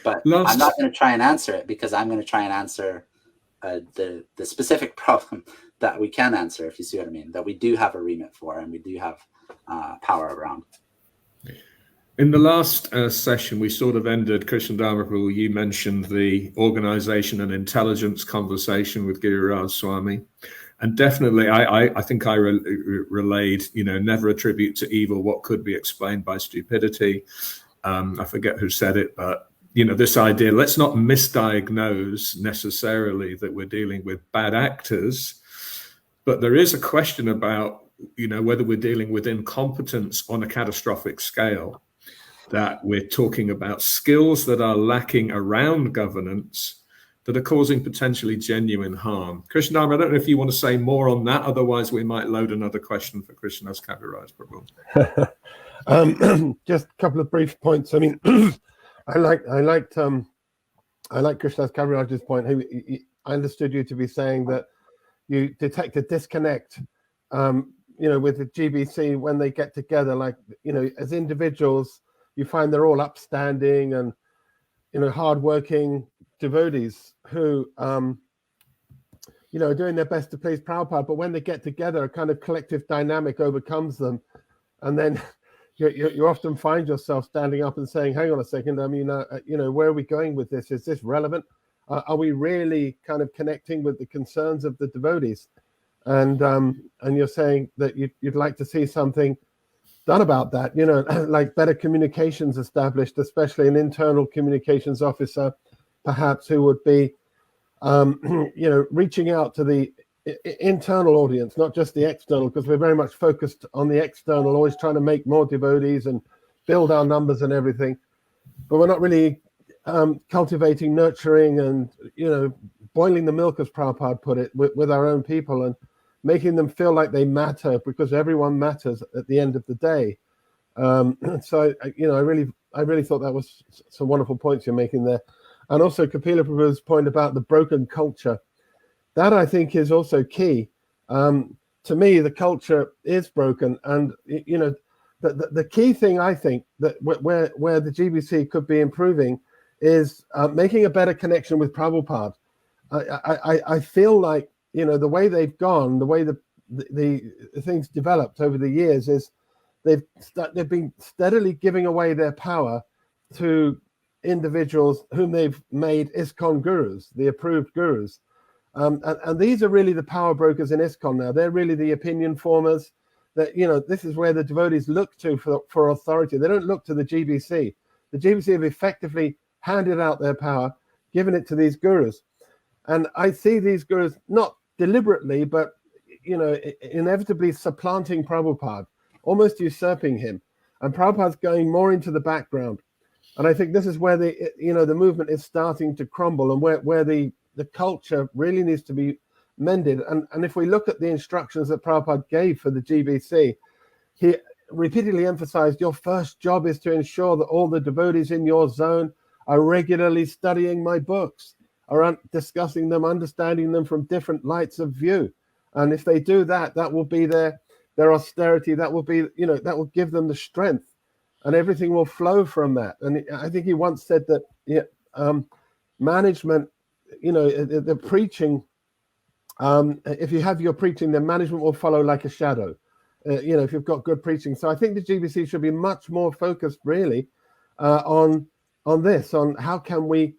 Speaker 3: But I'm not going to try and answer it, because I'm going to try and answer the specific problem that we can answer, if you see what I mean, that we do have a remit for and we do have power around.
Speaker 1: In the last session, we sort of ended, Krishna Dharma Prabhu, you mentioned the organization and intelligence conversation with Giriraj Swami. And definitely, I think I relayed, never attribute to evil what could be explained by stupidity. I forget who said it, but this idea, let's not misdiagnose necessarily that we're dealing with bad actors, but there is a question about, whether we're dealing with incompetence on a catastrophic scale, that we're talking about skills that are lacking around governance that are causing potentially genuine harm. Krishna, I don't know if you want to say more on that, otherwise we might load another question for Krishnadas Kaviraj Prabhu.
Speaker 4: Just a couple of brief points. I mean, I like Krishnadas Kaviraj's point. I understood you to be saying that you detect a disconnect, with the GBC when they get together. Like, as individuals, you find they're all upstanding and, hardworking devotees who, are doing their best to please Prabhupada. But when they get together, a kind of collective dynamic overcomes them, and then you often find yourself standing up and saying, hang on a second, I mean, where are we going with this? Is this relevant? Are we really kind of connecting with the concerns of the devotees? And you're saying that you'd like to see something done about that, like better communications established, especially an internal communications officer, perhaps, who would be, reaching out to the internal audience, not just the external, because we're very much focused on the external, always trying to make more devotees and build our numbers and everything, but we're not really cultivating, nurturing, and boiling the milk, as Prabhupada put it, with our own people, and making them feel like they matter, because everyone matters at the end of the day. So I really thought that was some wonderful points you're making there. And also Kapila Prabhu's point about the broken culture, that I think is also key. To me, the culture is broken, and the key thing, I think, that where the GBC could be improving is making a better connection with Prabhupada. I feel like, you know, the way they've gone, the way the things developed over the years is they've been steadily giving away their power to individuals whom they've made ISKCON gurus, the approved gurus. And these are really the power brokers in ISKCON now. They're really the opinion formers. That, you know, this is where the devotees look to for authority. They don't look to the GBC. The GBC have effectively handed out their power, given it to these gurus. And I see these gurus not deliberately, but, you know, inevitably supplanting Prabhupada, almost usurping him. And Prabhupada's going more into the background. And I think this is where the movement is starting to crumble, and where the culture really needs to be mended. And if we look at the instructions that Prabhupada gave for the GBC, he repeatedly emphasized, your first job is to ensure that all the devotees in your zone are regularly studying my books, are discussing them, understanding them from different lights of view. And if they do that, that will be their austerity, that will be, you know, that will give them the strength, and everything will flow from that. And I think he once said that management, you know, the preaching, if you have your preaching, then management will follow like a shadow, you know, if you've got good preaching. So I think the GBC should be much more focused really on this, on how can we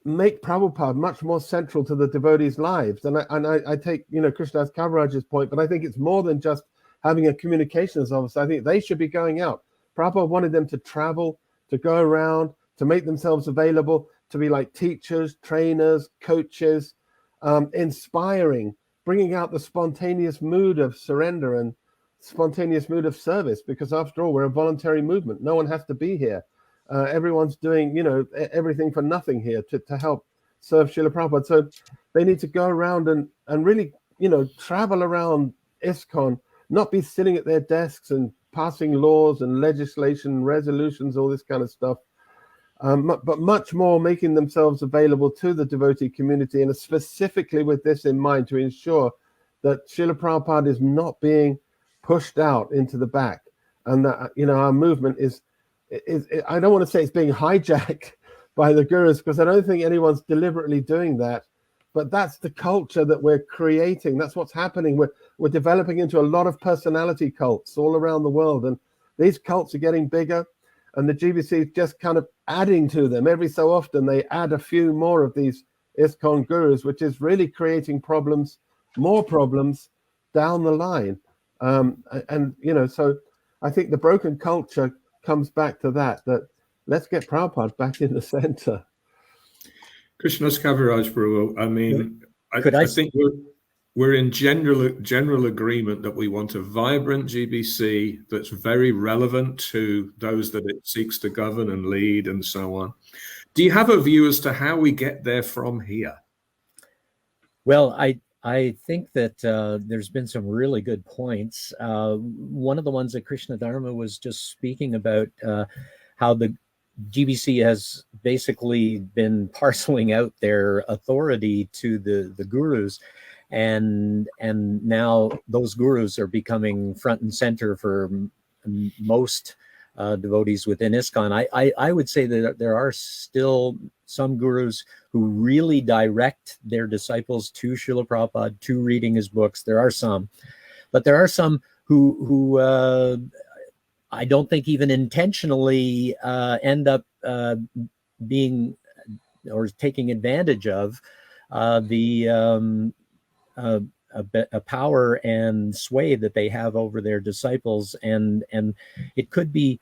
Speaker 4: make Prabhupada much more central to the devotees' lives. And I take, you know, Krishnadas Kaviraj's point, but I think it's more than just having a communications officer. I think they should be going out. Prabhupada wanted them to travel, to go around, to make themselves available, to be like teachers, trainers, coaches, inspiring, bringing out the spontaneous mood of surrender and spontaneous mood of service, because after all, we're a voluntary movement. No one has to be here. Everyone's doing, you know, everything for nothing here to help serve Srila Prabhupada. So they need to go around and really, you know, travel around ISKCON, not be sitting at their desks and passing laws and legislation, resolutions, all this kind of stuff, but much more making themselves available to the devotee community, and specifically with this in mind, to ensure that Srila Prabhupada is not being pushed out into the back, and that, you know, our movement is I don't want to say it's being hijacked by the gurus, because I don't think anyone's deliberately doing that, but that's the culture that we're creating. That's what's happening. We're developing into a lot of personality cults all around the world, and these cults are getting bigger, and the GBC is just kind of adding to them. Every so often they add a few more of these ISKCON gurus, which is really creating problems, more problems down the line. And you know, so I think the broken culture comes back to that let's get Prabhupada back in the center.
Speaker 1: Krishnadas Kaviraj, Prabhu, I mean, I think we're in general agreement that we want a vibrant GBC that's very relevant to those that it seeks to govern and lead and so on. Do you have a view as to how we get there from here?
Speaker 2: Well, I think that there's been some really good points. One of the ones that Krishna Dharma was just speaking about, how the GBC has basically been parceling out their authority to the gurus, and now those gurus are becoming front and center for most devotees within ISKCON. I would say that there are still some gurus who really direct their disciples to Srila Prabhupada, to reading his books. There are some, but there are some who I don't think even intentionally end up being or taking advantage of the a power and sway that they have over their disciples, and it could be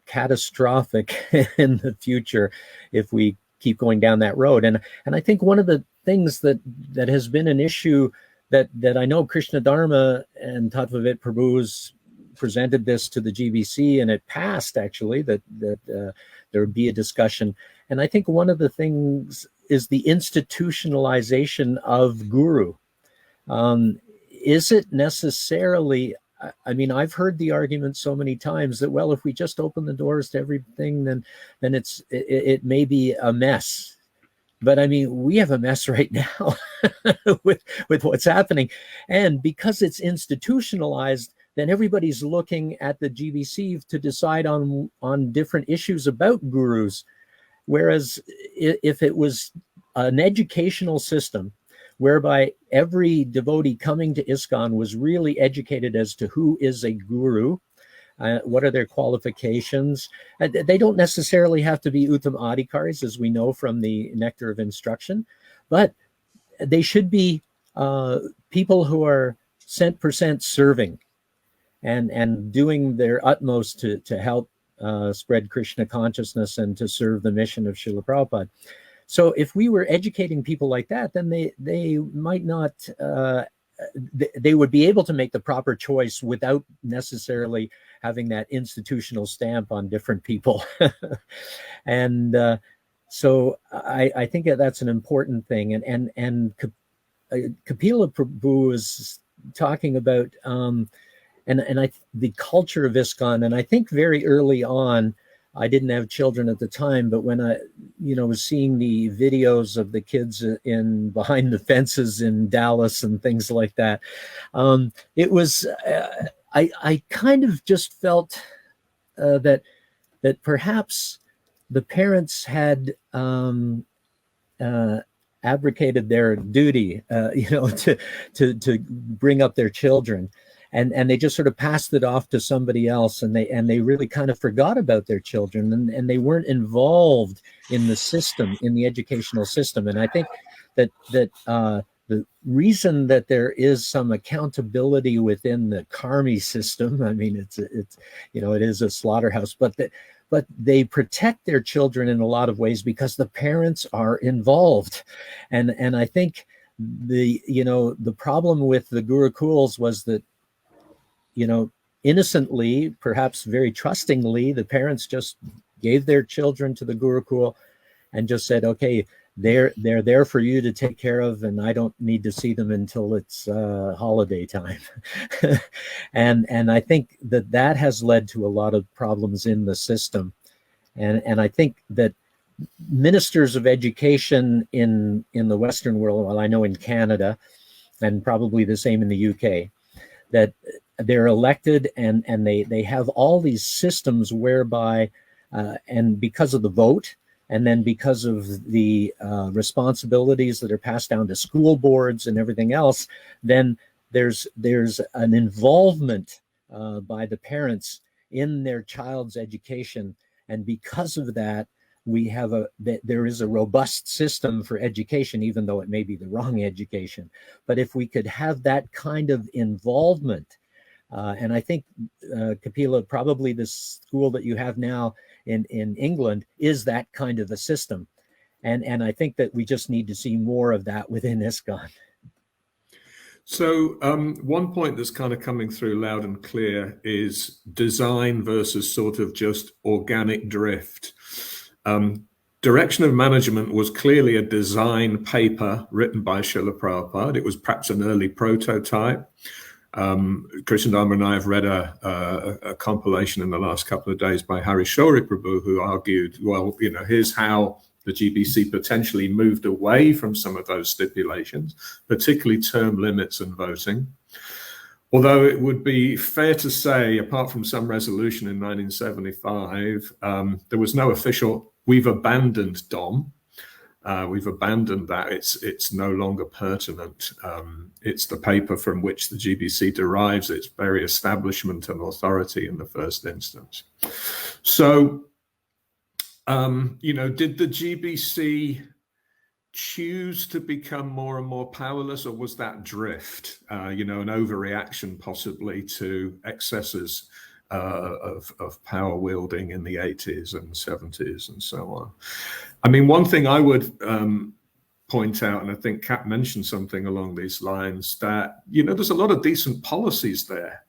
Speaker 2: catastrophic in the future if we keep going down that road. And I think one of the things that has been an issue that I know Krishna Dharma and Tattvavit Prabhu's presented this to the GBC, and it passed actually, that there would be a discussion. And I think one of the things is the institutionalization of guru. Is it necessarily, I mean, I've heard the argument so many times that, well, if we just open the doors to everything, then it may be a mess. But I mean, we have a mess right now with what's happening. And because it's institutionalized, then everybody's looking at the GBC to decide on different issues about gurus. Whereas if it was an educational system whereby every devotee coming to ISKCON was really educated as to who is a guru, what are their qualifications. They don't necessarily have to be Uttama-adhikaris, as we know from the Nectar of Instruction, but they should be people who are cent% serving and doing their utmost to help spread Krishna consciousness and to serve the mission of Srila Prabhupada. So if we were educating people like that, then they might not, they would be able to make the proper choice without necessarily having that institutional stamp on different people. And so I think that's an important thing. And Kapila Prabhu was talking about the culture of ISKCON, and I think very early on, I didn't have children at the time, but when I, was seeing the videos of the kids in behind the fences in Dallas and things like that, it was, I kind of just felt that perhaps the parents had abdicated their duty, to bring up their children. And they just sort of passed it off to somebody else, and they really kind of forgot about their children, and they weren't involved in the system, in the educational system. And I think that the reason that there is some accountability within the Karmi system, I mean, it's it is a slaughterhouse, but they protect their children in a lot of ways because the parents are involved, and I think the problem with the Gurukuls was that, innocently, perhaps very trustingly, the parents just gave their children to the Gurukul and just said, okay, they're there for you to take care of, and I don't need to see them until it's holiday time. and I think that has led to a lot of problems in the system. And I think that ministers of education in the Western world, well, I know in Canada, and probably the same in the UK, that they're elected and they have all these systems whereby, and because of the vote, and then because of the responsibilities that are passed down to school boards and everything else, then there's an involvement by the parents in their child's education. And because of that, there is a robust system for education, even though it may be the wrong education. But if we could have that kind of involvement, and I think, Kapila, probably the school that you have now in England is that kind of a system. And I think that we just need to see more of that within ISKCON.
Speaker 1: So one point that's kind of coming through loud and clear is design versus sort of just organic drift. Direction of Management was clearly a design paper written by Srila Prabhupada. It was perhaps an early prototype. Krishnadharma and I have read a compilation in the last couple of days by Harishori Prabhu, who argued, well, here's how the GBC potentially moved away from some of those stipulations, particularly term limits and voting. Although it would be fair to say, apart from some resolution in 1975, there was no official, we've abandoned DOM. We've abandoned that. It's no longer pertinent. It's the paper from which the GBC derives its very establishment and authority in the first instance. So, did the GBC choose to become more and more powerless, or was that drift, an overreaction possibly to excesses of power wielding in the 80s and 70s and so on? I mean, one thing I would point out, and I think Kat mentioned something along these lines, that, there's a lot of decent policies there.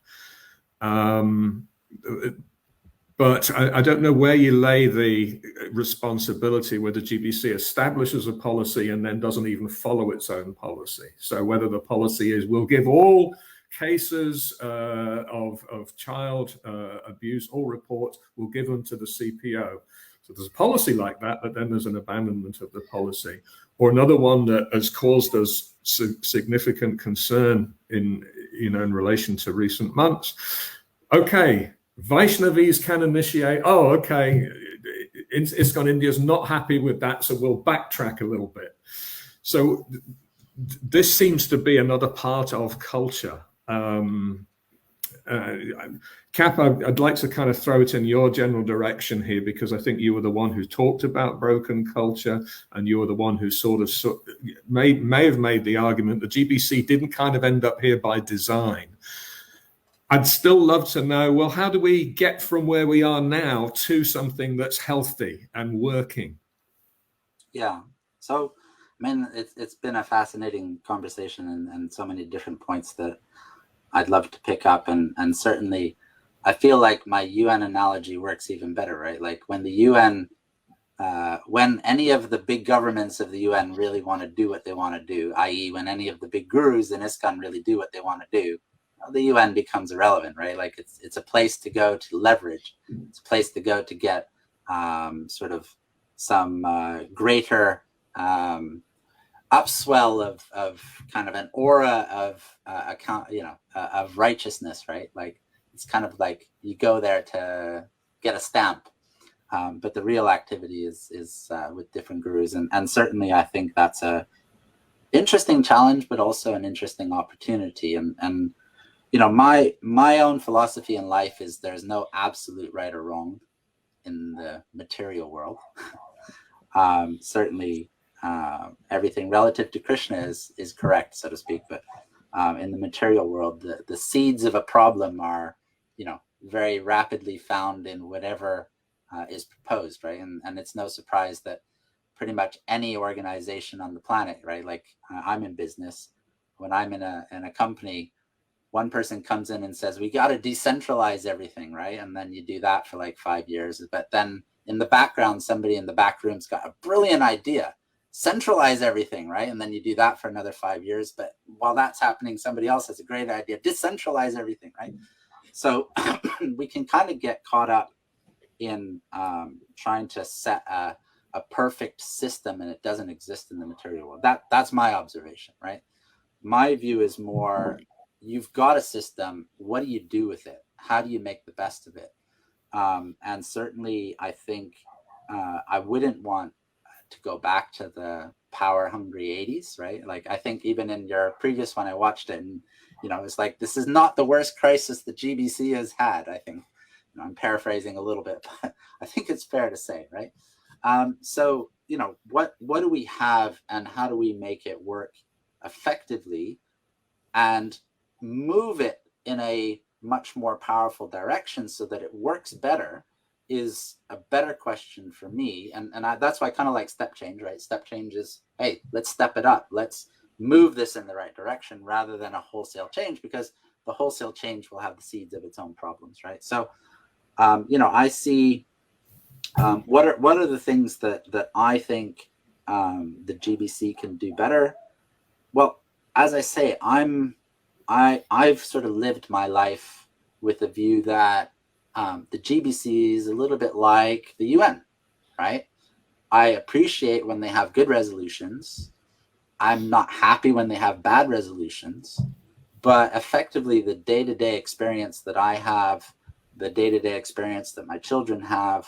Speaker 1: But I don't know where you lay the responsibility where the GBC establishes a policy and then doesn't even follow its own policy. So whether the policy is, we'll give all cases of child abuse or reports, we'll give them to the CPO. So there's a policy like that, but then there's an abandonment of the policy. Or another one that has caused us significant concern in relation to recent months. Okay, Vaishnavis can initiate. Oh, okay, ISKCON India is not happy with that, so we'll backtrack a little bit. So this seems to be another part of culture. Cap, I'd like to kind of throw it in your general direction here, because I think you were the one who talked about broken culture, and you were the one who sort of may have made the argument that GBC didn't kind of end up here by design. I'd still love to know, well, how do we get from where we are now to something that's healthy and working?
Speaker 3: Yeah. So, I mean, it's been a fascinating conversation, and so many different points that I'd love to pick up. And certainly, I feel like my UN analogy works even better, right? Like when the UN, when any of the big governments of the UN really want to do what they want to do, i.e. when any of the big gurus in ISKCON really do what they want to do, the UN becomes irrelevant, right? Like it's a place to go to leverage. It's a place to go to get sort of some greater upswell of kind of an aura of of righteousness, right? Like it's kind of like you go there to get a stamp, but the real activity is with different gurus, and certainly I think that's a interesting challenge, but also an interesting opportunity. And my own philosophy in life is there's no absolute right or wrong in the material world. Certainly, everything relative to Krishna is correct, so to speak. But in the material world, the seeds of a problem are, very rapidly found in whatever is proposed, right? And it's no surprise that pretty much any organization on the planet, right? Like I'm in business. When I'm in a company, one person comes in and says, we got to decentralize everything, right? And then you do that for like 5 years. But then in the background, somebody in the back room's got a brilliant idea, centralize everything, right? And then you do that for another 5 years. But while that's happening, somebody else has a great idea, decentralize everything, right? So we can kind of get caught up in trying to set a perfect system, and it doesn't exist in the material world. That's my observation, right? My view is more, you've got a system. What do you do with it? How do you make the best of it? And certainly, I think I wouldn't want to go back to the power-hungry 80s, right? Like, I think even in your previous one, I watched it, and, it's like, this is not the worst crisis the GBC has had, I think. I'm paraphrasing a little bit, but I think it's fair to say, right? So, what do we have, and how do we make it work effectively and move it in a much more powerful direction so that it works better is a better question for me. And that's why I kind of like step change, right? Step change is, hey, let's step it up. Let's move this in the right direction rather than a wholesale change, because the wholesale change will have the seeds of its own problems, right? So, I see what are the things that I think the GBC can do better. Well, as I say, I've sort of lived my life with a view that the GBC is a little bit like the UN, right? I appreciate when they have good resolutions. I'm not happy when they have bad resolutions, but effectively the day-to-day experience that I have, the day-to-day experience that my children have,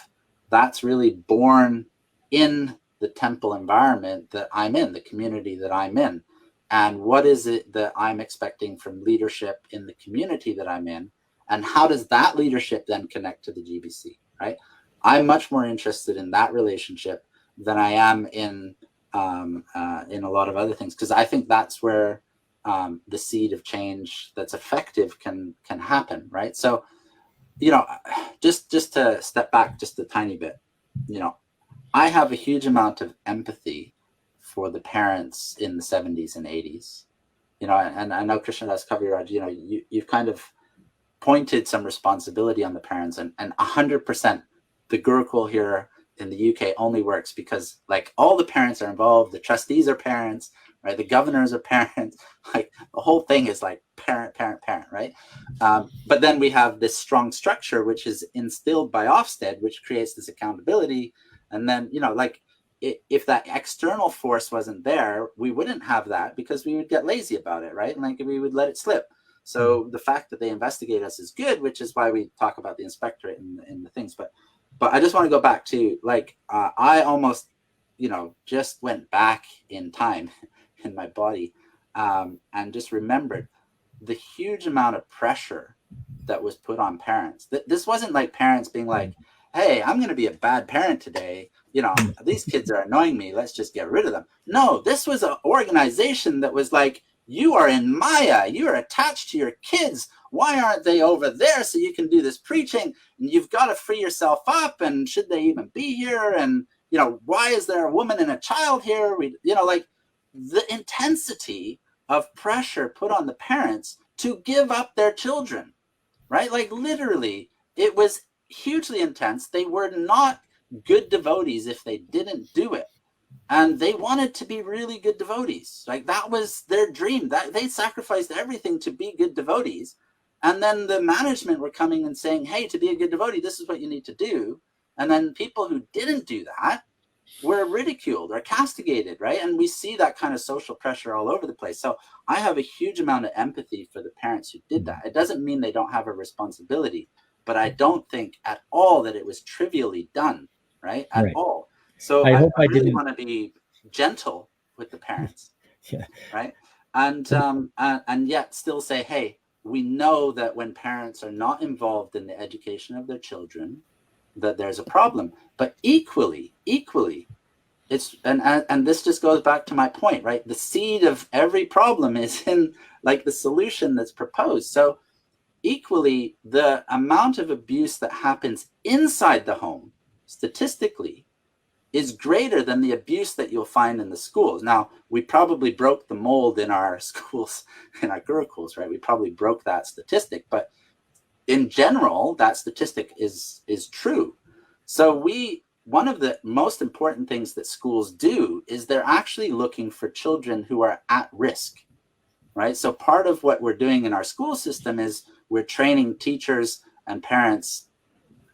Speaker 3: that's really born in the temple environment that I'm in, the community that I'm in. And what is it that I'm expecting from leadership in the community that I'm in? And how does that leadership then connect to the GBC, right? I'm much more interested in that relationship than I am in a lot of other things, because I think that's where the seed of change that's effective can happen, right? So, just to step back just a tiny bit, I have a huge amount of empathy for the parents in the 70s and 80s, and I know Krishnadas Kaviraj, you've kind of pointed some responsibility on the parents, and 100% the Gurukul here in the UK only works because, like, all the parents are involved, the trustees are parents, right? The governors are parents. Like the whole thing is like parent, right? But then we have this strong structure, which is instilled by Ofsted, which creates this accountability. And then, you know, like if that external force wasn't there, we wouldn't have that because we would get lazy about it, right? Like we would let it slip. So the fact that they investigate us is good, which is why we talk about the inspectorate in the things. But I just want to go back to like, I almost, you know, just went back in time in my body and just remembered the huge amount of pressure that was put on parents. This wasn't like parents being like, hey, I'm going to be a bad parent today. You know, these kids are annoying me. Let's just get rid of them. No, this was an organization that was like, you are in Maya. You are attached to your kids. Why aren't they over there so you can do this preaching? And you've got to free yourself up. And should they even be here? And, you know, why is there a woman and a child here? You know, like the intensity of pressure put on the parents to give up their children, right? Like literally, it was hugely intense. They were not good devotees if they didn't do it. And they wanted to be really good devotees. Like that was their dream. That they sacrificed everything to be good devotees. And then the management were coming and saying, hey, to be a good devotee, this is what you need to do. And then people who didn't do that were ridiculed or castigated, right? And we see that kind of social pressure all over the place. So I have a huge amount of empathy for the parents who did that. It doesn't mean they don't have a responsibility, but I don't think at all that it was trivially done, right? At all. So I really want to be gentle with the parents, right? And yet still say, hey, we know that when parents are not involved in the education of their children, that there's a problem. But equally, it's and this just goes back to my point, right? The seed of every problem is in like the solution that's proposed. So equally, the amount of abuse that happens inside the home, statistically, is greater than the abuse that you'll find in the schools. Now, we probably broke the mold in our schools, in our gurukuls, right? We probably broke that statistic, but in general, that statistic is true. So one of the most important things that schools do is they're actually looking for children who are at risk, right? So part of what we're doing in our school system is we're training teachers and parents,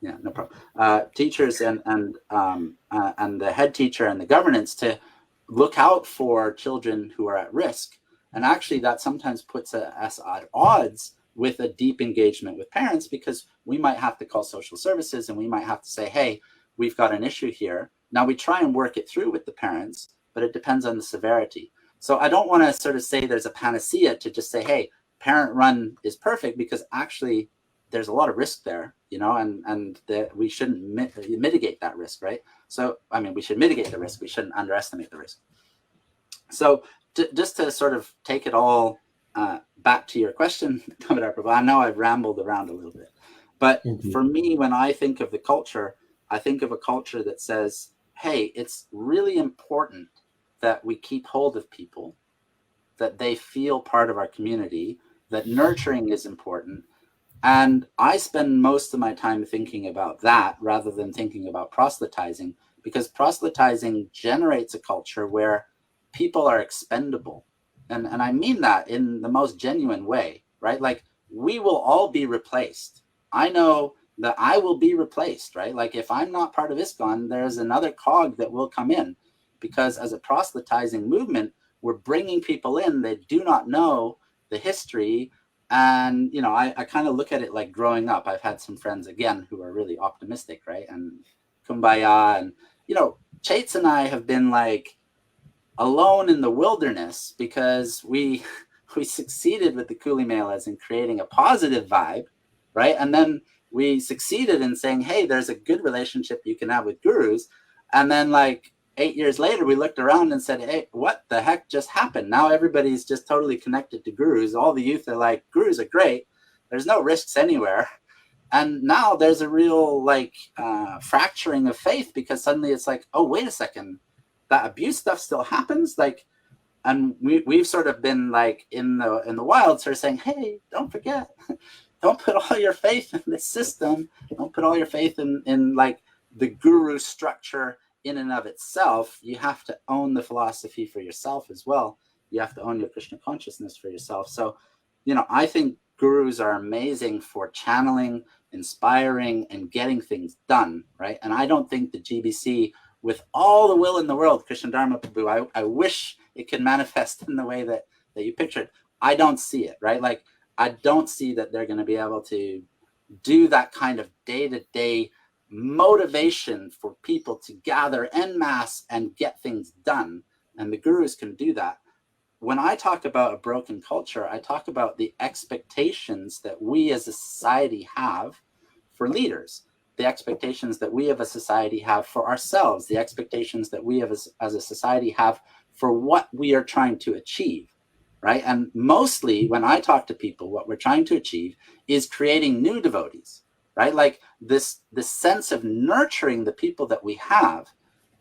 Speaker 3: no problem, teachers and the head teacher and the governance to look out for children who are at risk. And actually that sometimes puts us at odds with a deep engagement with parents, because we might have to call social services and we might have to say, hey, we've got an issue here. Now we try and work it through with the parents, but it depends on the severity. So I don't want to sort of say there's a panacea to just say, hey, parent run is perfect, because actually there's a lot of risk there, you know, and we shouldn't mitigate that risk, right? So, I mean, we should mitigate the risk. We shouldn't underestimate the risk. So just to sort of take it all back to your question, I know I've rambled around a little bit, but for me, when I think of the culture, I think of a culture that says, hey, it's really important that we keep hold of people, that they feel part of our community, that nurturing is important. And I spend most of my time thinking about that rather than thinking about proselytizing, because proselytizing generates a culture where people are expendable. And I mean that in the most genuine way, right? Like we will all be replaced. I know that I will be replaced, right? Like if I'm not part of ISKCON, there's another cog that will come in, because as a proselytizing movement, we're bringing people in that do not know the history. And, you know, I kind of look at it like growing up. I've had some friends, again, who are really optimistic, right? And kumbaya. And, you know, Chait's and I have been like alone in the wilderness because we succeeded with the Kuli Melas in creating a positive vibe, right? And then we succeeded in saying, hey, there's a good relationship you can have with gurus. And then like 8 years later, we looked around and said, hey, what the heck just happened? Now everybody's just totally connected to gurus. All the youth are like, gurus are great. There's no risks anywhere. And now there's a real like fracturing of faith, because suddenly it's like, oh, wait a second, that abuse stuff still happens. Like, and we've sort of been like in the wild sort of saying, hey, don't forget, don't put all your faith in the system. Don't put all your faith in like the guru structure in and of itself. You have to own the philosophy for yourself as well. You have to own your Krishna consciousness for yourself. So, I think gurus are amazing for channeling, inspiring, and getting things done, right? And I don't think the GBC, with all the will in the world, Krishna Dharma Prabhu, I wish it could manifest in the way that you pictured. I don't see it, right? Like, I don't see that they're going to be able to do that kind of day-to-day motivation for people to gather en masse and get things done. And the gurus can do that. When I talk about a broken culture, I talk about the expectations that we as a society have for leaders, the expectations that we as a society have for ourselves, the expectations that we as a society have for what we are trying to achieve, right? And mostly when I talk to people, what we're trying to achieve is creating new devotees, right? Like this sense of nurturing the people that we have.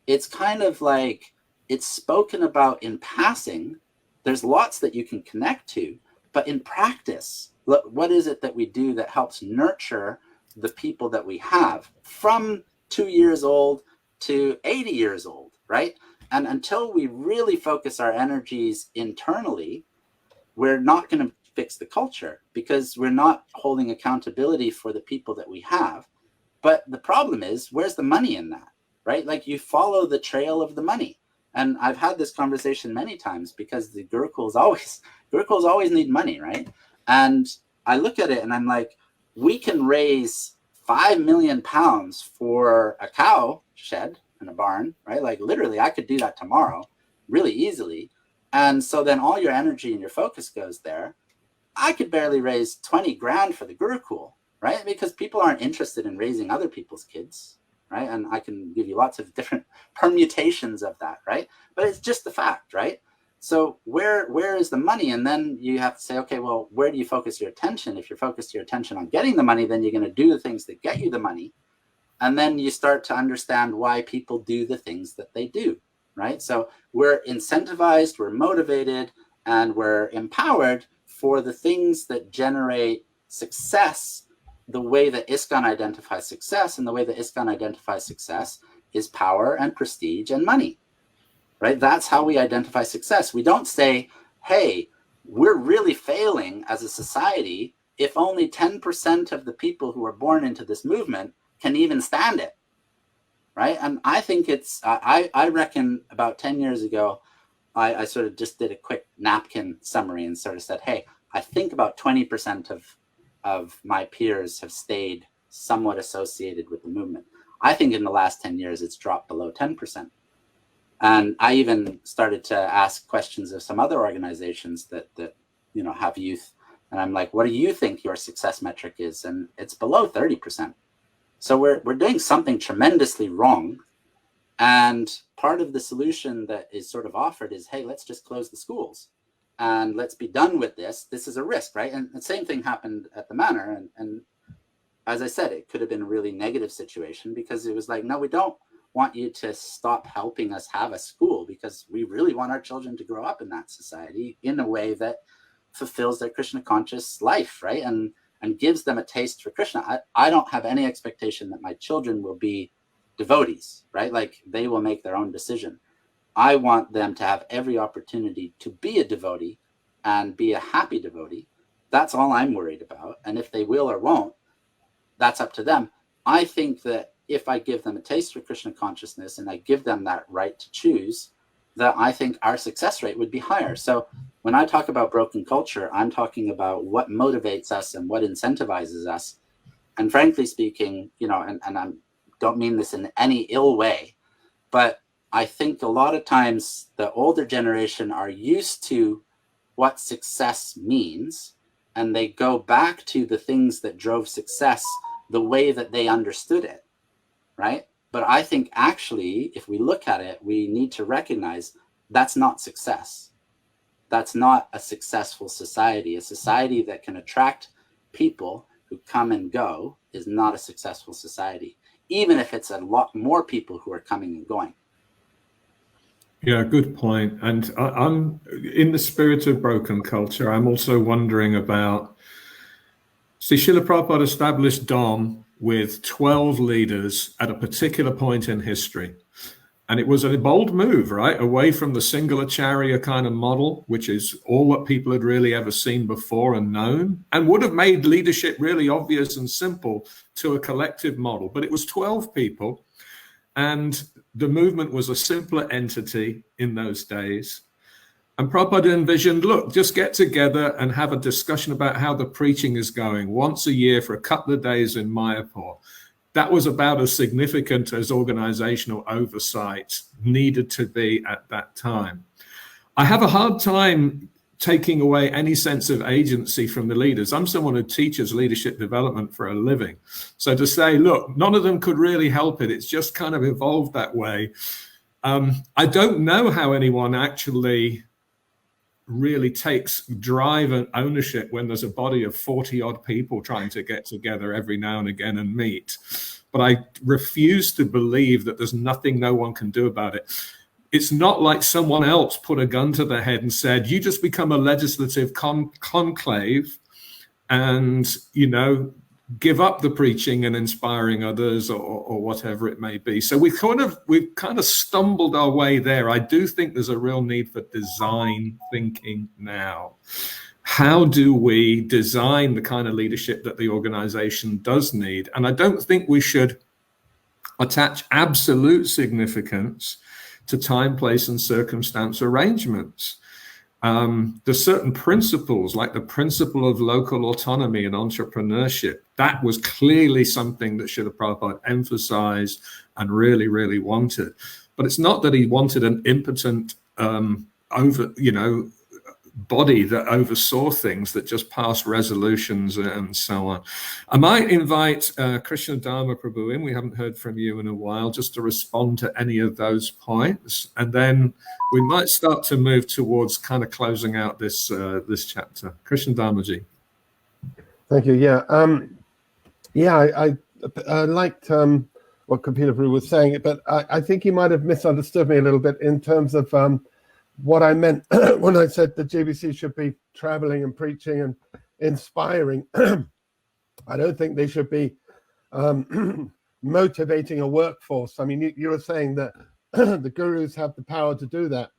Speaker 3: It's kind of like it's spoken about in passing. There's lots that you can connect to, but in practice, what is it that we do that helps nurture the people that we have from 2 years old to 80 years old, right? And until we really focus our energies internally, we're not going to fix the culture because we're not holding accountability for the people that we have. But the problem is, where's the money in that, right? Like, you follow the trail of the money. And I've had this conversation many times because the Gurukuls always need money, right? And I look at it and I'm like, we can raise 5 million pounds for a cow shed in a barn, right? Like, literally, I could do that tomorrow really easily. And so then all your energy and your focus goes there. I could barely raise 20 grand for the Gurukul, right? Because people aren't interested in raising other people's kids, right? And I can give you lots of different permutations of that, right? But it's just the fact, right? So where is the money? And then you have to say, okay, well, where do you focus your attention? If you're focused your attention on getting the money, then you're going to do the things that get you the money. And then you start to understand why people do the things that they do, right? So we're incentivized, we're motivated, and we're empowered for the things that generate success. The way that ISKCON identifies success, and the way that ISKCON identifies success is power and prestige and money, right? That's how we identify success. We don't say, hey, we're really failing as a society if only 10% of the people who are born into this movement can even stand it, right? And I think it's, I reckon about 10 years ago, I sort of just did a quick napkin summary and sort of said, hey, I think about 20% of my peers have stayed somewhat associated with the movement. I think in the last 10 years, it's dropped below 10%. And I even started to ask questions of some other organizations that have youth. And I'm like, what do you think your success metric is? And it's below 30%. So we're doing something tremendously wrong. And part of the solution that is sort of offered is, hey, let's just close the schools and let's be done with this. This is a risk, right? And the same thing happened at the manor. And as I said, it could have been a really negative situation because it was like, no, we don't want you to stop helping us have a school because we really want our children to grow up in that society in a way that fulfills their Krishna conscious life, right? And gives them a taste for Krishna. I don't have any expectation that my children will be devotees, right? Like they will make their own decision. I want them to have every opportunity to be a devotee and be a happy devotee. That's all I'm worried about. And if they will or won't, that's up to them. I think that if I give them a taste for Krishna consciousness and I give them that right to choose, that I think our success rate would be higher. So when I talk about broken culture, I'm talking about what motivates us and what incentivizes us. And frankly speaking, and I don't mean this in any ill way, but I think a lot of times the older generation are used to what success means, and they go back to the things that drove success the way that they understood it, right? But I think actually, if we look at it, we need to recognize that's not success. That's not a successful society. A society that can attract people who come and go is not a successful society, even if it's a lot more people who are coming and going.
Speaker 1: Yeah, good point. And I'm in the spirit of broken culture. I'm also wondering about, Srila Prabhupada established DOM with 12 leaders at a particular point in history. And it was a bold move, right? Away from the single acharya kind of model, which is all that people had really ever seen before and known, and would have made leadership really obvious and simple, to a collective model. But it was 12 people, and the movement was a simpler entity in those days. And Prabhupada envisioned, look, just get together and have a discussion about how the preaching is going once a year for a couple of days in Mayapur. That was about as significant as organizational oversight needed to be at that time. I have a hard time taking away any sense of agency from the leaders. I'm someone who teaches leadership development for a living. So to say, look, none of them could really help it, it's just kind of evolved that way. I don't know how anyone actually really takes drive and ownership when there's a body of 40 odd people trying to get together every now and again and meet. But I refuse to believe that there's nothing no one can do about it. It's not like someone else put a gun to their head and said, you just become a legislative conclave and, you know, give up the preaching and inspiring others, or whatever it may be. So we've kind of stumbled our way there. I do think there's a real need for design thinking now. How do we design the kind of leadership that the organization does need? And I don't think we should attach absolute significance to time, place, and circumstance arrangements. There's certain principles, like the principle of local autonomy and entrepreneurship. That was clearly something that Srila Prabhupada emphasized and really, really wanted. But it's not that he wanted an impotent, body that oversaw things, that just passed resolutions and so on. I might invite Krishna Dharma Prabhu in. We haven't heard from you in a while, just to respond to any of those points. And then we might start to move towards kind of closing out this this chapter. Krishna Dharma ji.
Speaker 4: Thank you. Yeah. I liked what Kapila Prabhu was saying, but I think he might have misunderstood me a little bit in terms of what I meant when I said the GBC should be traveling and preaching and inspiring. I don't think they should be motivating a workforce. I mean, you were saying that the gurus have the power to do that.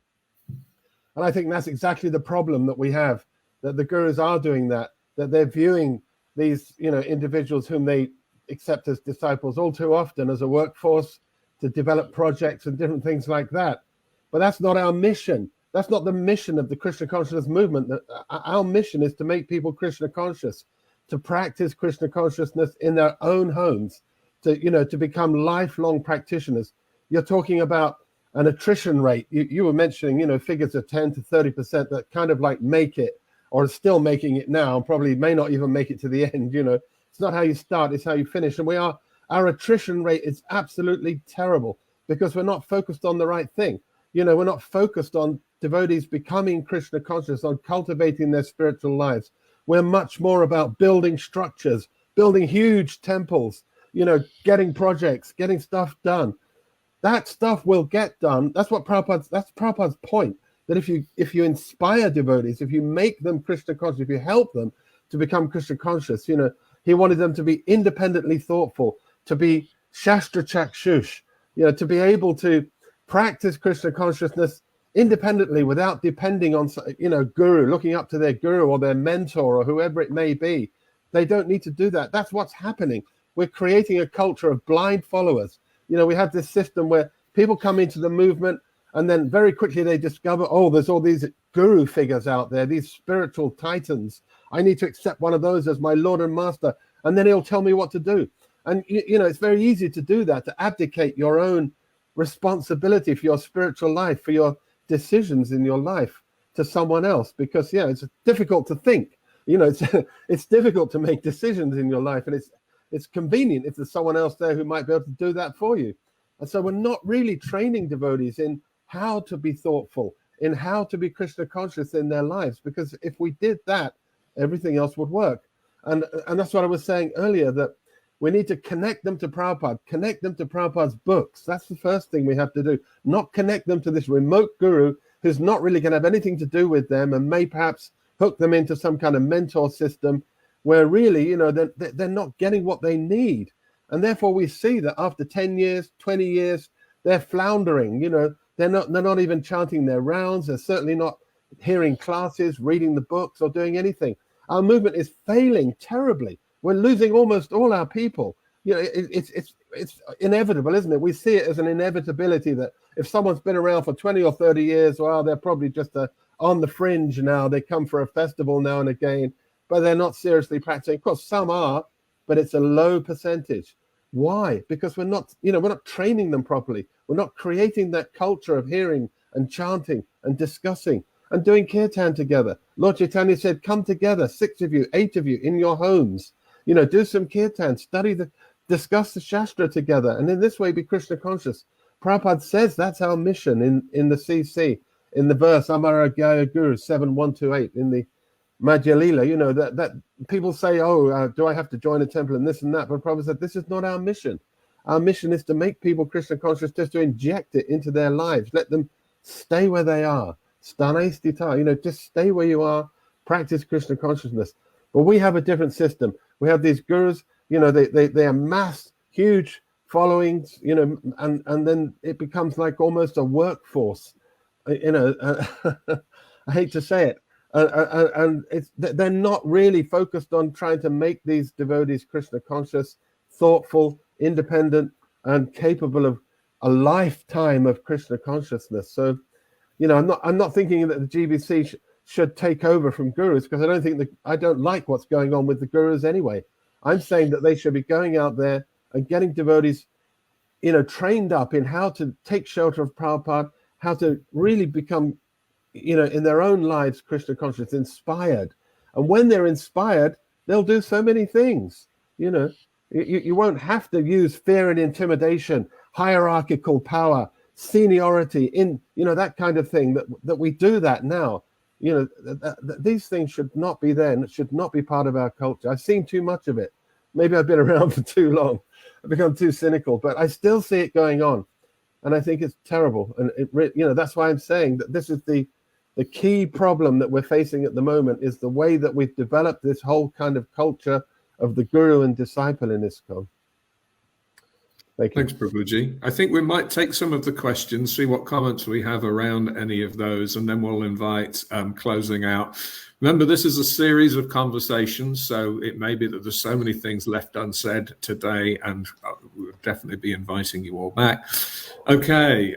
Speaker 4: And I think that's exactly the problem that we have, that the gurus are doing that they're viewing these, individuals whom they accept as disciples all too often as a workforce to develop projects and different things like that. But that's not our mission. That's not the mission of the Krishna consciousness movement. Our mission is to make people Krishna conscious, to practice Krishna consciousness in their own homes, to become lifelong practitioners. You're talking about an attrition rate. You were mentioning, figures of 10 to 30% that kind of like make it, or are still making it now, and probably may not even make it to the end. It's not how you start, it's how you finish. And our attrition rate is absolutely terrible because we're not focused on the right thing. We're not focused on devotees becoming Krishna conscious, on cultivating their spiritual lives. We're much more about building structures, building huge temples, getting projects, getting stuff done. That stuff will get done. That's Prabhupada's point, that if you inspire devotees, if you make them Krishna conscious, if you help them to become Krishna conscious, he wanted them to be independently thoughtful, to be Shastra Chakshush, to be able to practice Krishna consciousness independently without depending on, guru, looking up to their guru or their mentor or whoever it may be. They don't need to do that. That's what's happening. We're creating a culture of blind followers. We have this system where people come into the movement and then very quickly they discover, there's all these guru figures out there, these spiritual titans. I need to accept one of those as my Lord and Master, and then he'll tell me what to do. And, it's very easy to do that, to abdicate your own responsibility for your spiritual life, for your decisions in your life to someone else, because it's difficult to think, it's difficult to make decisions in your life, and it's convenient if there's someone else there who might be able to do that for you. And so we're not really training devotees in how to be thoughtful, in how to be Krishna conscious in their lives, because if we did that, everything else would work. And that's what I was saying earlier, that we need to connect them to Prabhupada, connect them to Prabhupada's books. That's the first thing we have to do. Not connect them to this remote guru who's not really going to have anything to do with them and may perhaps hook them into some kind of mentor system where really, they're not getting what they need. And therefore we see that after 10 years, 20 years, they're floundering. They're not even chanting their rounds. They're certainly not hearing classes, reading the books, or doing anything. Our movement is failing terribly. We're losing almost all our people. It's inevitable, isn't it? We see it as an inevitability that if someone's been around for 20 or 30 years, well, they're probably just on the fringe now. They come for a festival now and again, but they're not seriously practicing. Of course, some are, but it's a low percentage. Why? Because we're not training them properly. We're not creating that culture of hearing and chanting and discussing and doing kirtan together. Lord Chaitanya said, come together, 6 of you, 8 of you in your homes. Do some kirtan, discuss the Shastra together, and in this way be Krishna conscious. Prabhupada says that's our mission in the CC, in the verse Amara Gaya Guru 7128 in the Madhya Lila. That people say, do I have to join a temple and this and that? But Prabhupada said, this is not our mission. Our mission is to make people Krishna conscious, just to inject it into their lives. Let them stay where they are. Stane stita, just stay where you are, practice Krishna consciousness. But we have a different system. We have these gurus, they amass huge followings, and then it becomes like almost a workforce. I hate to say it. And they're not really focused on trying to make these devotees Krishna conscious, thoughtful, independent, and capable of a lifetime of Krishna consciousness. So, I'm not thinking that the GBC should take over from gurus, because I don't like what's going on with the gurus anyway. I'm saying that they should be going out there and getting devotees, trained up in how to take shelter of Prabhupada, how to really become, in their own lives, Krishna conscious, inspired. And when they're inspired, they'll do so many things. You won't have to use fear and intimidation, hierarchical power, seniority, in that kind of thing. That we do that now. These things should not be there, and it should not be part of our culture. I've seen too much of it. Maybe I've been around for too long. I've become too cynical, but I still see it going on, and I think it's terrible. And that's why I'm saying that this is the key problem that we're facing at the moment, is the way that we've developed this whole kind of culture of the guru and disciple in ISKCON. Thank you.
Speaker 1: Thanks, Prabhuji. I think we might take some of the questions, see what comments we have around any of those, and then we'll invite closing out. Remember, this is a series of conversations, so it may be that there's so many things left unsaid today, and we'll definitely be inviting you all back. Okay,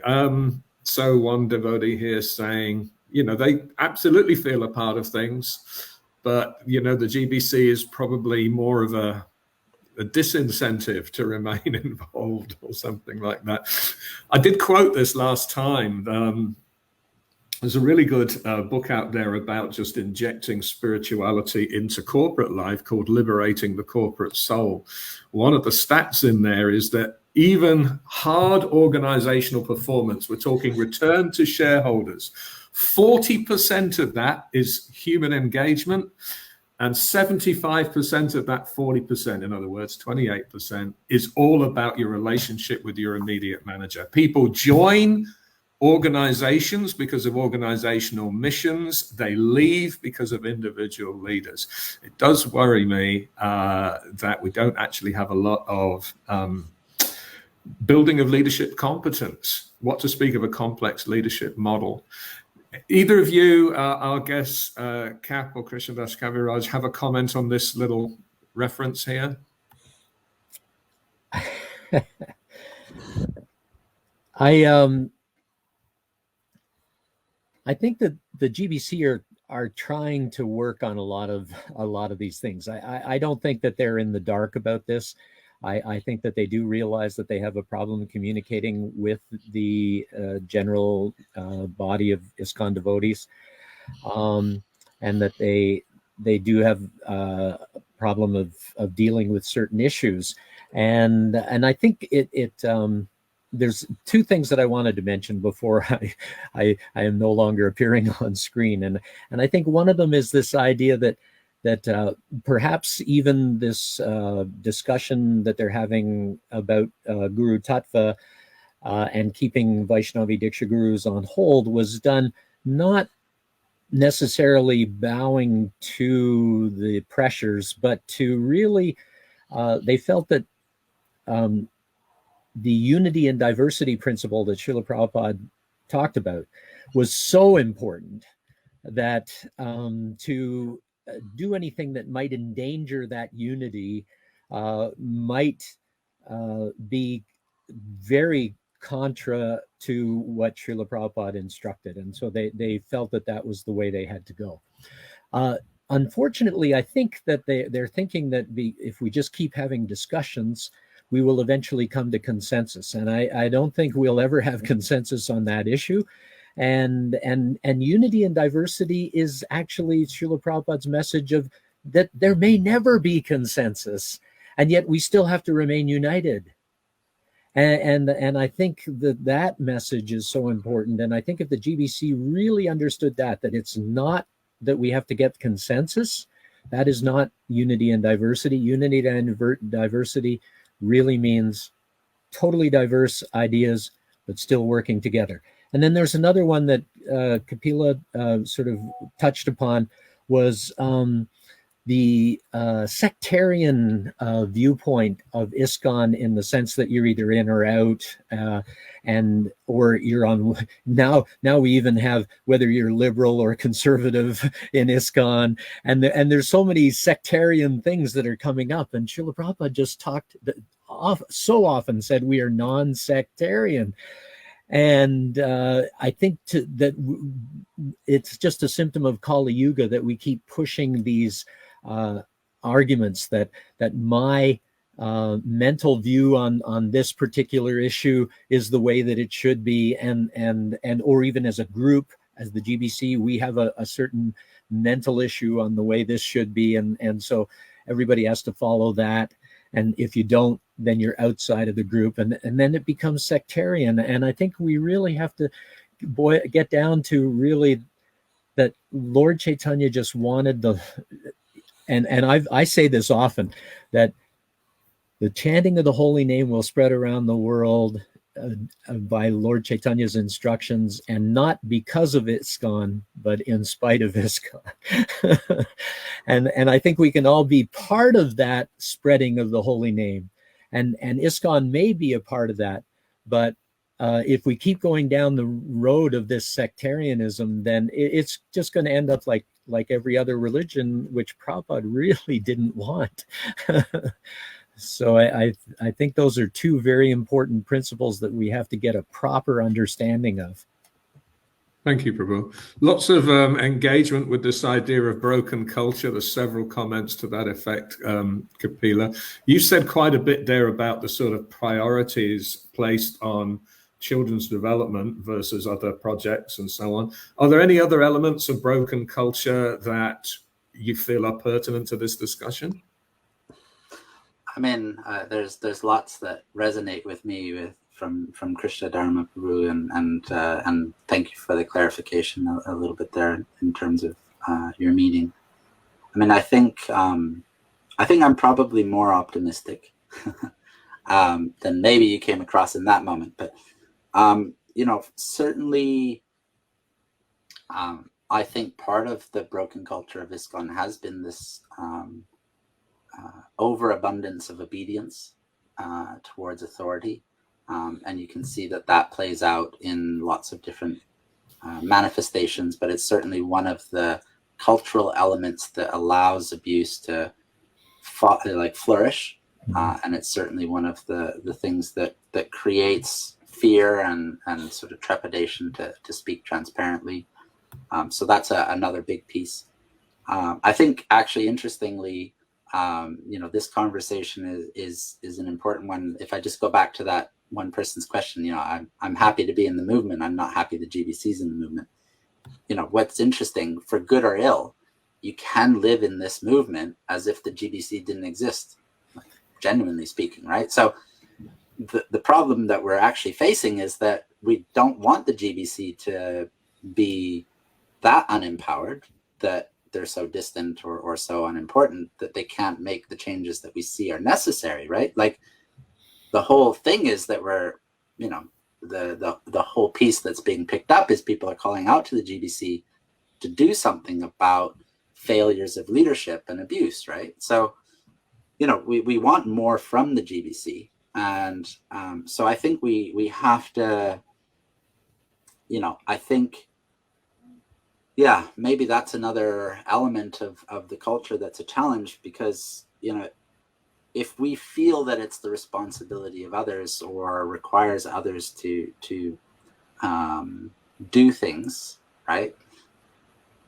Speaker 1: so one devotee here saying, they absolutely feel a part of things, but, the GBC is probably more of a disincentive to remain involved, or something like that. I did quote this last time. There's a really good book out there about just injecting spirituality into corporate life called Liberating the Corporate Soul. One of the stats in there is that even hard organizational performance, we're talking return to shareholders, 40% of that is human engagement. And 75% of that 40%, in other words, 28%, is all about your relationship with your immediate manager. People join organizations because of organizational missions. They leave because of individual leaders. It does worry me that we don't actually have a lot of building of leadership competence, what to speak of a complex leadership model. Either of you, our guests, Cap or Krishnadas Kaviraj, have a comment on this little reference here?
Speaker 2: I think that the GBC are trying to work on a lot of these things. I don't think that they're in the dark about this. I think that they do realize that they have a problem communicating with the general body of ISKCON devotees, and that they do have a problem of dealing with certain issues. And I think there's two things that I wanted to mention before I am no longer appearing on screen. And I think one of them is this idea that perhaps even this discussion that they're having about Guru Tattva and keeping Vaishnavi Diksha Gurus on hold was done not necessarily bowing to the pressures, but to really, they felt that unity and diversity principle that Srila Prabhupada talked about was so important that to do anything that might endanger that unity might be very contra to what Srila Prabhupada instructed. And so they felt that that was the way they had to go. Unfortunately, I think that they're thinking that if we just keep having discussions, we will eventually come to consensus. And I don't think we'll ever have consensus on that issue. And unity and diversity is actually Srila Prabhupada's message of that there may never be consensus, and yet we still have to remain united. And I think that message is so important. And I think if the GBC really understood that it's not that we have to get consensus, that is not unity and diversity. Unity and diversity really means totally diverse ideas, but still working together. And then there's another one that Kapila sort of touched upon was the sectarian viewpoint of ISKCON, in the sense that you're either in or out, or you're on. Now we even have whether you're liberal or conservative in ISKCON, and there's so many sectarian things that are coming up. And Srila Prabhupada just so often said we are non-sectarian. And I think that it's just a symptom of Kali Yuga that we keep pushing these arguments that my mental view on this particular issue is the way that it should be, and or even as a group, as the GBC, we have a certain mental issue on the way this should be, and so everybody has to follow that. And if you don't, then you're outside of the group, and then it becomes sectarian. And I think we really have to get down to really that Lord Chaitanya just wanted and I say this often, that the chanting of the holy name will spread around the world by Lord Chaitanya's instructions, and not because of ISKCON, but in spite of ISKCON. and I think we can all be part of that spreading of the holy name, and ISKCON may be a part of that. But if we keep going down the road of this sectarianism, then it's just going to end up like every other religion, which Prabhupada really didn't want. So I think those are two very important principles that we have to get a proper understanding of.
Speaker 1: Thank you, Prabhu. Lots of engagement with this idea of broken culture. There's several comments to that effect, Kapila. You said quite a bit there about the sort of priorities placed on children's development versus other projects and so on. Are there any other elements of broken culture that you feel are pertinent to this discussion?
Speaker 3: I mean, there's lots that resonate with me from Krishna Dharma Prabhu, and thank you for the clarification a little bit there in terms of your meeting. I mean, I think I'm probably more optimistic than maybe you came across in that moment, but certainly I think part of the broken culture of ISKCON has been this overabundance of obedience towards authority. And you can see that plays out in lots of different manifestations, but it's certainly one of the cultural elements that allows abuse to flourish. And it's certainly one of the things that creates fear and sort of trepidation to speak transparently. So that's another big piece. I think actually, interestingly, this conversation is an important one. If I just go back to that one person's question, I'm happy to be in the movement. I'm not happy the GBC's in the movement. What's interesting, for good or ill, you can live in this movement as if the GBC didn't exist, genuinely speaking, right? So the problem that we're actually facing is that we don't want the GBC to be that unempowered, that they're so distant or so unimportant that they can't make the changes that we see are necessary, right? Like, the whole thing is that we're, the whole piece that's being picked up is people are calling out to the GBC to do something about failures of leadership and abuse, right? So, we want more from the GBC, And so I think we have to, I think, yeah, maybe that's another element of the culture that's a challenge, because, if we feel that it's the responsibility of others or requires others to do things, right,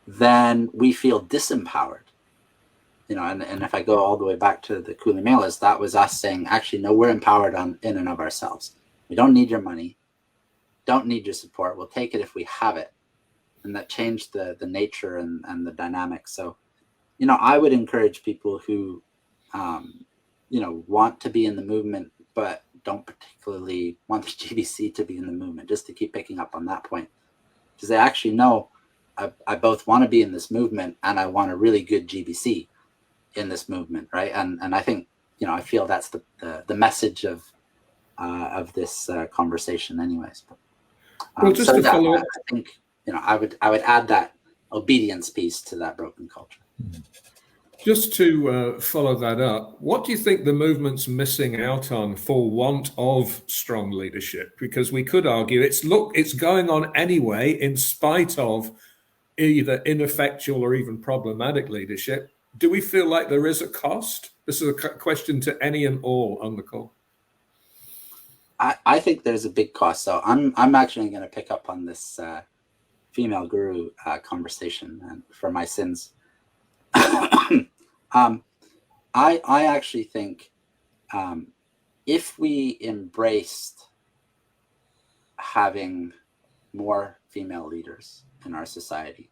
Speaker 3: then we feel disempowered. And if I go all the way back to the Kuli Melas, that was us saying, actually, no, we're empowered in and of ourselves. We don't need your money, don't need your support. We'll take it if we have it. And that changed the nature and the dynamics. So, I would encourage people who, want to be in the movement, but don't particularly want the GBC to be in the movement, just to keep picking up on that point. Because they actually know, I both want to be in this movement and I want a really good GBC in this movement, right? And I think, I feel that's the message of this conversation, anyways. But,
Speaker 1: well, just to follow up,
Speaker 3: I think I would add that obedience piece to that broken culture.
Speaker 1: Just to follow that up, what do you think the movement's missing out on for want of strong leadership? Because we could argue it's going on anyway in spite of either ineffectual or even problematic leadership. Do we feel like there is a cost? This is a question to any and all on the call.
Speaker 3: I think there's a big cost. So I'm actually going to pick up on this female guru conversation for my sins. I actually think if we embraced having more female leaders in our society,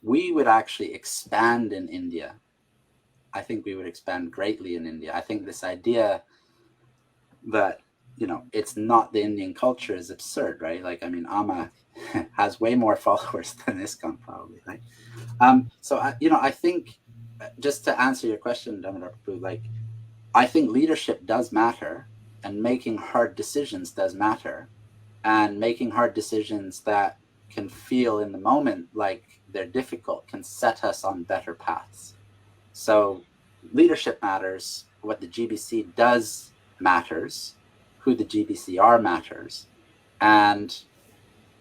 Speaker 3: we would actually expand in India. I think we would expand greatly in India. I think this idea that, it's not the Indian culture is absurd, right? Like, I mean, Amma has way more followers than ISKCON probably, right? So, I think, just to answer your question, Damodar Prabhu, like, I think leadership does matter, and making hard decisions does matter, and making hard decisions that can feel in the moment like they're difficult can set us on better paths. So leadership matters. What the GBC does matters. Who the GBC are matters. And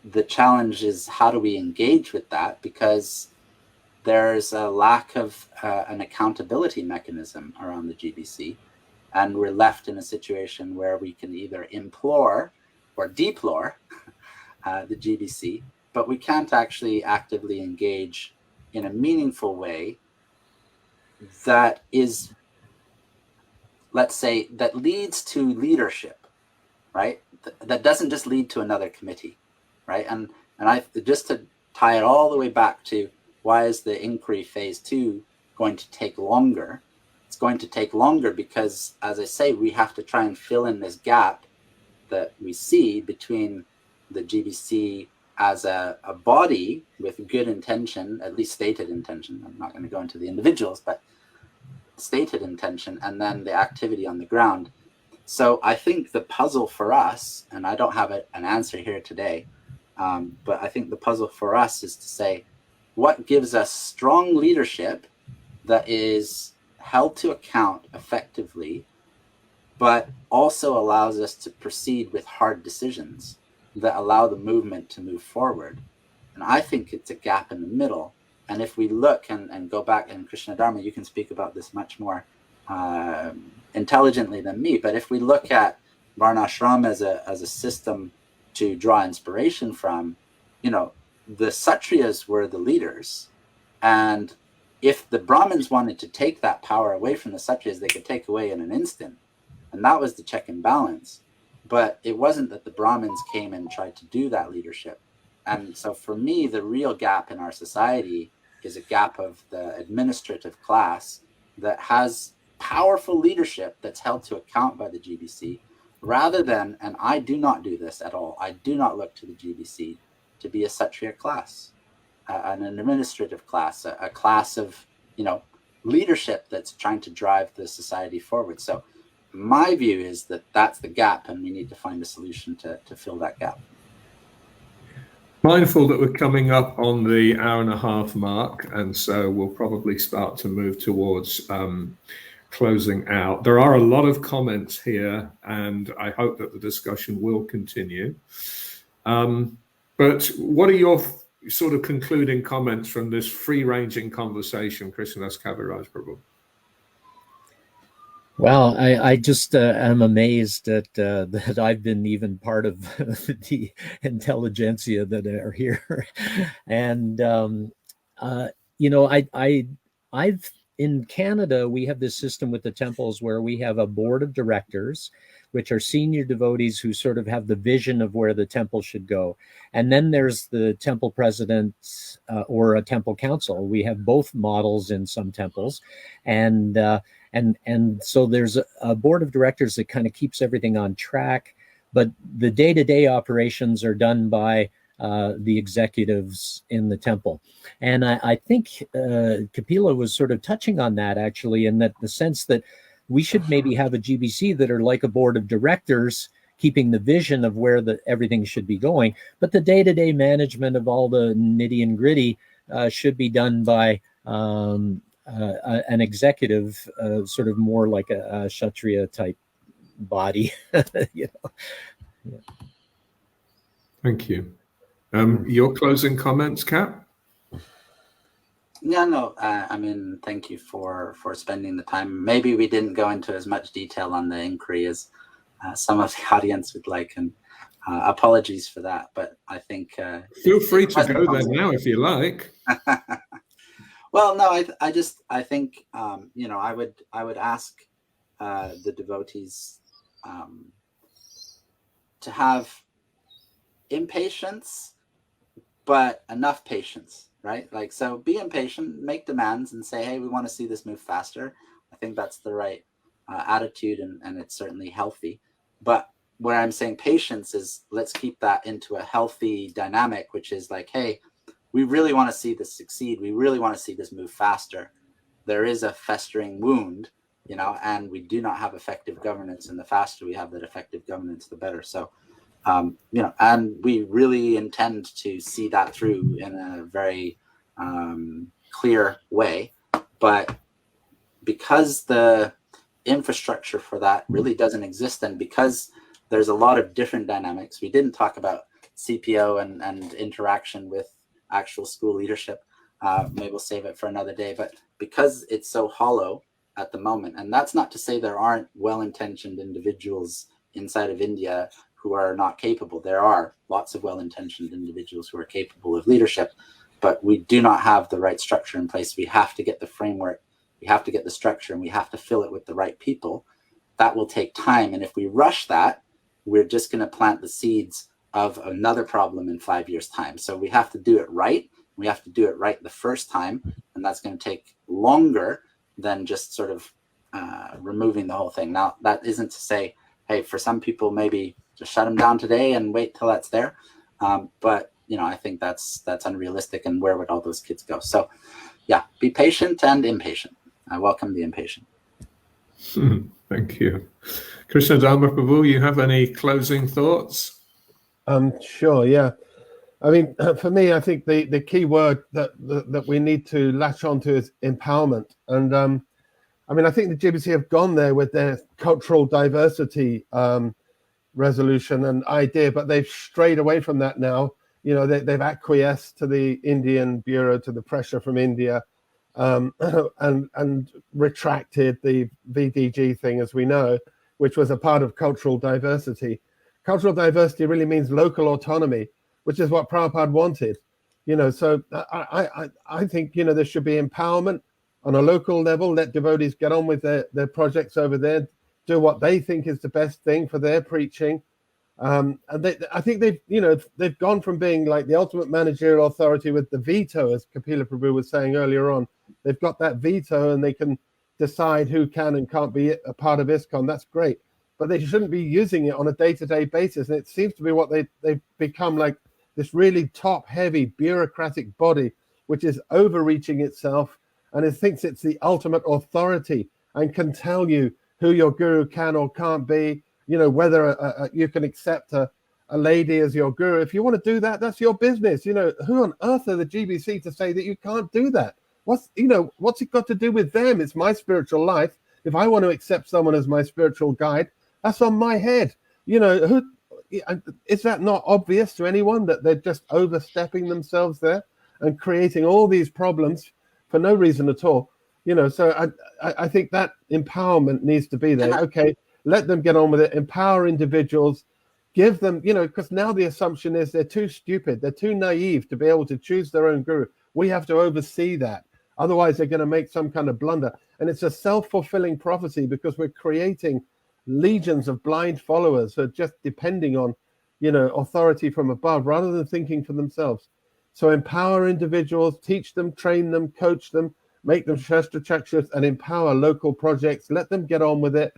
Speaker 3: the challenge is, how do we engage with that? Because there's a lack of an accountability mechanism around the GBC. And we're left in a situation where we can either implore or deplore the GBC, but we can't actually actively engage in a meaningful way that is, let's say, that leads to leadership, right? That doesn't just lead to another committee, right? And I just to tie it all the way back to, why is the inquiry phase 2 going to take longer? It's going to take longer because, as I say, we have to try and fill in this gap that we see between the GBC as a body with good intention, at least stated intention. I'm not going to go into the individuals, but stated intention, and then the activity on the ground. So I think the puzzle for us, and I don't have an answer here today, but I think the puzzle for us is to say, what gives us strong leadership that is held to account effectively, but also allows us to proceed with hard decisions that allow the movement to move forward? And I think it's a gap in the middle. And if we look and go back, and Krishna Dharma, you can speak about this much more intelligently than me, but if we look at Varnashram as a system to draw inspiration from, the Kshatriyas were the leaders. And if the Brahmins wanted to take that power away from the Kshatriyas, they could take away in an instant. And that was the check and balance. But it wasn't that the Brahmins came and tried to do that leadership. And so for me, the real gap in our society is a gap of the administrative class that has powerful leadership that's held to account by the GBC, rather than, and I do not do this at all, I do not look to the GBC to be a Kshatriya class, an administrative class, a class of, leadership that's trying to drive the society forward. So my view is that that's the gap, and we need to find a solution to fill that gap.
Speaker 1: Mindful that we're coming up on the hour and a half mark, and so we'll probably start to move towards closing out. There are a lot of comments here, and I hope that the discussion will continue. But what are your sort of concluding comments from this free-ranging conversation, Krishnadas Kaviraj Prabhu?
Speaker 2: Well, I just am amazed that I've been even part of the intelligentsia that are here, and I've in Canada we have this system with the temples where we have a board of directors, which are senior devotees who sort of have the vision of where the temple should go, and then there's the temple president or a temple council. We have both models in some temples, and so there's a board of directors that kind of keeps everything on track, but the day-to-day operations are done by the executives in the temple. And I think Kapila was sort of touching on that, actually, in that the sense that we should maybe have a GBC that are like a board of directors, keeping the vision of where everything should be going, but the day-to-day management of all the nitty and gritty should be done by an executive, sort of more like a Kshatriya type body. Yeah.
Speaker 1: Thank you. Your closing comments, Cap?
Speaker 3: Yeah, no, I mean, thank you for spending the time. Maybe we didn't go into as much detail on the inquiry as some of the audience would like, and apologies for that, but I think...
Speaker 1: Feel free to go there now if you like.
Speaker 3: Well, no, I think, I would ask the devotees to have impatience, but enough patience, right? Like, so be impatient, make demands and say, hey, we want to see this move faster. I think that's the right attitude, and it's certainly healthy. But where I'm saying patience is, let's keep that into a healthy dynamic, which is like, hey, we really want to see this succeed. We really want to see this move faster. There is a festering wound, and we do not have effective governance. And the faster we have that effective governance, the better. So, and we really intend to see that through in a very clear way. But because the infrastructure for that really doesn't exist, and because there's a lot of different dynamics, we didn't talk about CPO and interaction with actual school leadership. Maybe we'll save it for another day, but because it's so hollow at the moment, and that's not to say there aren't well-intentioned individuals inside of India who are not capable. There are lots of well-intentioned individuals who are capable of leadership, but we do not have the right structure in place. We have to get the framework, we have to get the structure, and we have to fill it with the right people. That will take time, and if we rush that, we're just going to plant the seeds of another problem in 5 years' time. So we have to do it right. We have to do it right the first time, and that's going to take longer than just sort of removing the whole thing. Now, that isn't to say, hey, for some people, maybe just shut them down today and wait till that's there. But I think that's unrealistic. And where would all those kids go? So, yeah, be patient and impatient. I welcome the impatient.
Speaker 1: Thank you, Krishna Dharma Prabhu. You have any closing thoughts?
Speaker 4: Sure, yeah. I mean, for me, I think the key word that we need to latch onto is empowerment. And I mean, I think the GBC have gone there with their cultural diversity resolution and idea, but they've strayed away from that now. They've acquiesced to the Indian Bureau, to the pressure from India, and retracted the VDG thing, as we know, which was a part of cultural diversity. Cultural diversity really means local autonomy, which is what Prabhupada wanted. So I think, there should be empowerment on a local level. Let devotees get on with their projects over there, do what they think is the best thing for their preaching. And I think they've gone from being like the ultimate managerial authority with the veto, as Kapila Prabhu was saying earlier on. They've got that veto and they can decide who can and can't be a part of ISKCON. That's great. But they shouldn't be using it on a day-to-day basis. And it seems to be what they've become, like this really top-heavy bureaucratic body, which is overreaching itself and it thinks it's the ultimate authority and can tell you who your guru can or can't be, whether you can accept a lady as your guru. If you want to do that, that's your business. Who on earth are the GBC to say that you can't do that? What's it got to do with them? It's my spiritual life. If I want to accept someone as my spiritual guide, that's on my head. You know, is that not obvious to anyone that they're just overstepping themselves there and creating all these problems for no reason at all? You know, so I think that empowerment needs to be there. Okay, let them get on with it. Empower individuals. Give them, you know, because now the assumption is they're too stupid, they're too naive to be able to choose their own guru. We have to oversee that. Otherwise, they're going to make some kind of blunder. And it's a self-fulfilling prophecy, because we're creating legions of blind followers who are just depending on, you know, authority from above rather than thinking for themselves. So empower individuals, teach them, train them, coach them, make them Shastra Chakshas, and empower local projects. Let them get on with it.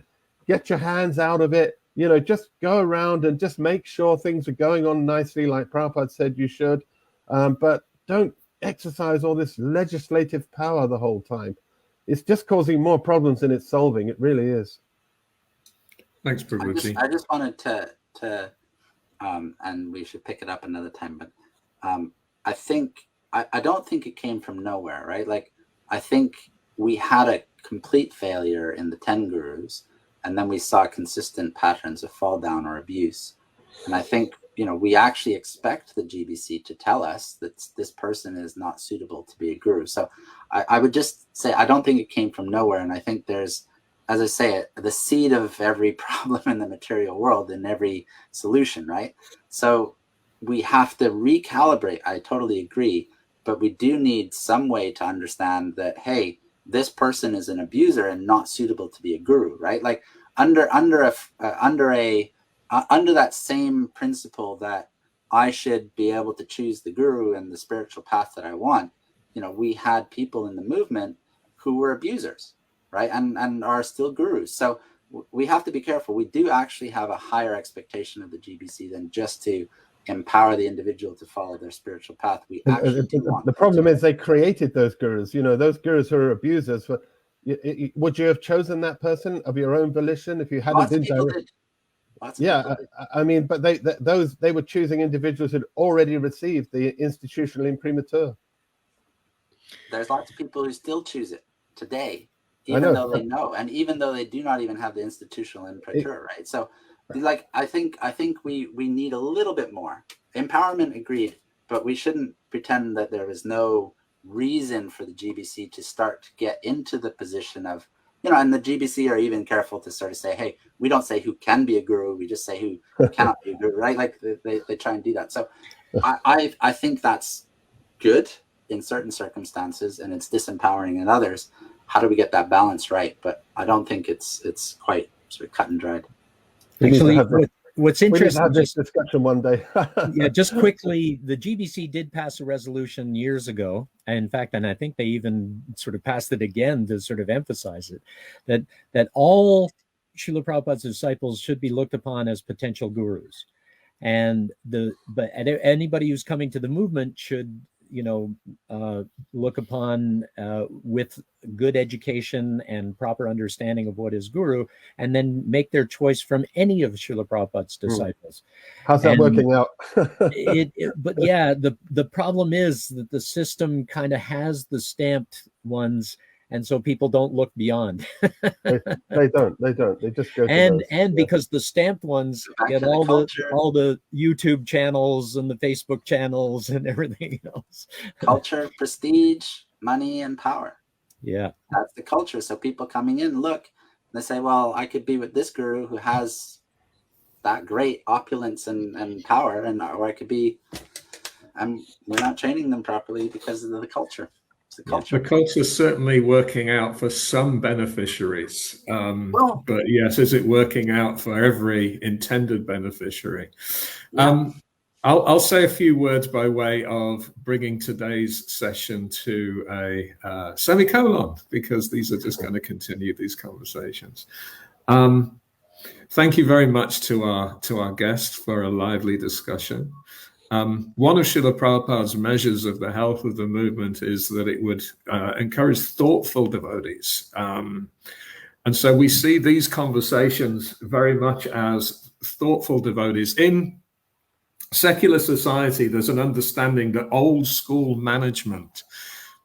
Speaker 4: Get your hands out of it. You know, just go around and just make sure things are going on nicely, like Prabhupada said you should. But don't exercise all this legislative power the whole time. It's just causing more problems than it's solving. It really is.
Speaker 1: Thanks, Prabhuji.
Speaker 3: I just wanted to and we should pick it up another time, but I don't think it came from nowhere, right? Like, I think we had a complete failure in the 10 gurus, and then we saw consistent patterns of fall down or abuse. And I think, you know, we actually expect the GBC to tell us that this person is not suitable to be a guru. So I would just say, I don't think it came from nowhere. And I think there's, as I say, the seed of every problem in the material world, in every solution, right? So we have to recalibrate. I totally agree. But we do need some way to understand that, hey, this person is an abuser and not suitable to be a guru, right? Like under that same principle that I should be able to choose the guru and the spiritual path that I want, you know, we had people in the movement who were abusers, right? And are still gurus. So we have to be careful. We do actually have a higher expectation of the GBC than just to empower the individual to follow their spiritual path. We actually do want.
Speaker 4: The problem is they created those gurus. You know, those gurus who are abusers. Would you have chosen that person of your own volition if you hadn't been direct? Yeah, I mean, but they were choosing individuals who'd already received the institutional imprimatur.
Speaker 3: There's lots of people who still choose it today, even though they know, and even though they do not even have the institutional imprimatur, right? So, like, I think we need a little bit more empowerment. Agreed, but we shouldn't pretend that there is no reason for the GBC to start to get into the position of, you know, and the GBC are even careful to sort of say, hey, we don't say who can be a guru, we just say who cannot be a guru, right? Like they try and do that. So I think that's good in certain circumstances, and it's disempowering in others. How do we get that balance right? But I don't think it's quite sort of cut and dried.
Speaker 2: Actually, what's interesting, we need to have
Speaker 4: this discussion one day.
Speaker 2: Yeah, just quickly, the GBC did pass a resolution years ago. In fact, and I think they even sort of passed it again to sort of emphasize it, that all Srila Prabhupada's disciples should be looked upon as potential gurus, and but anybody who's coming to the movement should, you know, look upon with good education and proper understanding of what is guru, and then make their choice from any of Srila Prabhupada's disciples.
Speaker 4: How's that working out?
Speaker 2: But yeah, the problem is that the system kind of has the stamped ones, and so people don't look beyond.
Speaker 4: They don't. They just go.
Speaker 2: And because the stamped ones get all the YouTube channels and the Facebook channels and everything else.
Speaker 3: Culture, prestige, money, and power.
Speaker 2: Yeah,
Speaker 3: that's the culture. So people coming in look, they say, well, I could be with this guru who has that great opulence and power, or I could be. We're not training them properly because of the culture. The
Speaker 1: culture is certainly working out for some beneficiaries, but yes, is it working out for every intended beneficiary? Yeah. I'll say a few words by way of bringing today's session to a semicolon, because these are just going to continue these conversations. Thank you very much to our guest for a lively discussion. One of Srila Prabhupada's measures of the health of the movement is that it would encourage thoughtful devotees. And so we see these conversations very much as thoughtful devotees. In secular society, there's an understanding that old school management,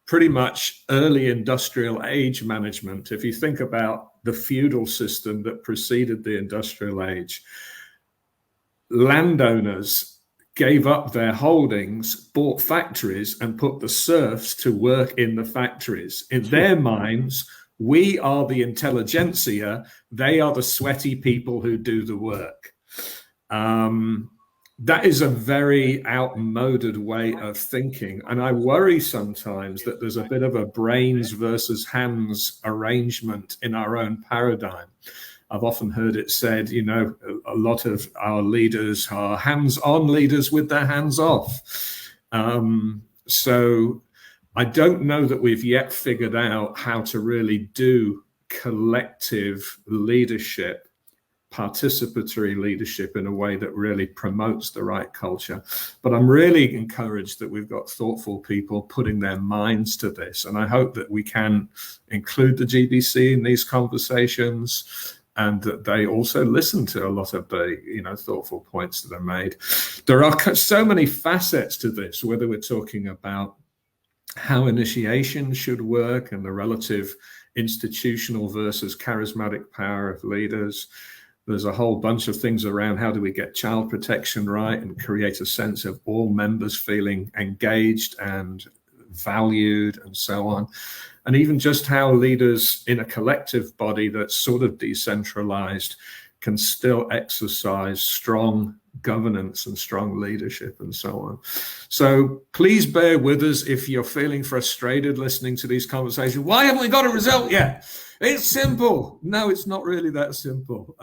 Speaker 1: pretty much early industrial age management, if you think about the feudal system that preceded the industrial age. Landowners gave up their holdings, bought factories, and put the serfs to work in the factories. In their minds, we are the intelligentsia, they are the sweaty people who do the work. That is a very outmoded way of thinking. And I worry sometimes that there's a bit of a brains versus hands arrangement in our own paradigm. I've often heard it said, you know, a lot of our leaders are hands-on leaders with their hands off. So I don't know that we've yet figured out how to really do collective leadership, participatory leadership in a way that really promotes the right culture. But I'm really encouraged that we've got thoughtful people putting their minds to this. And I hope that we can include the GBC in these conversations, and that they also listen to a lot of the, you know, thoughtful points that are made. There are so many facets to this, whether we're talking about how initiation should work and the relative institutional versus charismatic power of leaders. There's a whole bunch of things around how do we get child protection right and create a sense of all members feeling engaged and valued and so on. And even just how leaders in a collective body that's sort of decentralized can still exercise strong governance and strong leadership and so on. So please bear with us if you're feeling frustrated listening to these conversations. Why haven't we got a result yet? It's simple. No, it's not really that simple.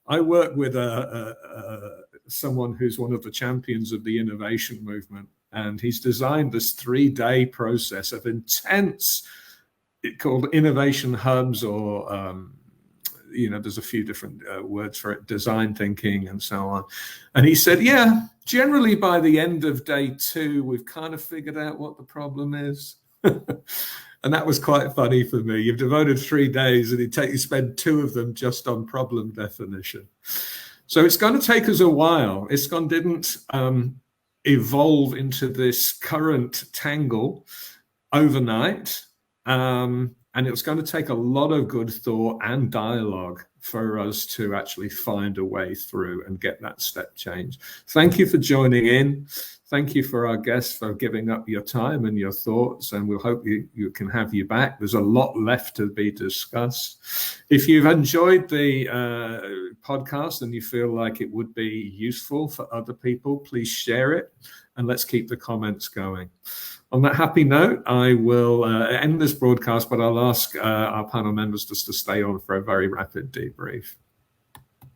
Speaker 1: I work with someone who's one of the champions of the innovation movement, and he's designed this 3-day process of intense, called innovation hubs, or you know, there's a few different words for it, design thinking and so on. And he said, yeah, generally by the end of day 2, we've kind of figured out what the problem is. And that was quite funny for me. You've devoted 3 days and you spend 2 of them just on problem definition. So it's going to take us a while. ISKCON didn't evolve into this current tangle overnight. And it's going to take a lot of good thought and dialogue for us to actually find a way through and get that step change. Thank you for joining in. Thank you for our guests for giving up your time and your thoughts, and we'll hope you can have you back. There's a lot left to be discussed. If you've enjoyed the podcast and you feel like it would be useful for other people, please share it, and let's keep the comments going. On that happy note, I will end this broadcast, but I'll ask our panel members just to stay on for a very rapid debrief.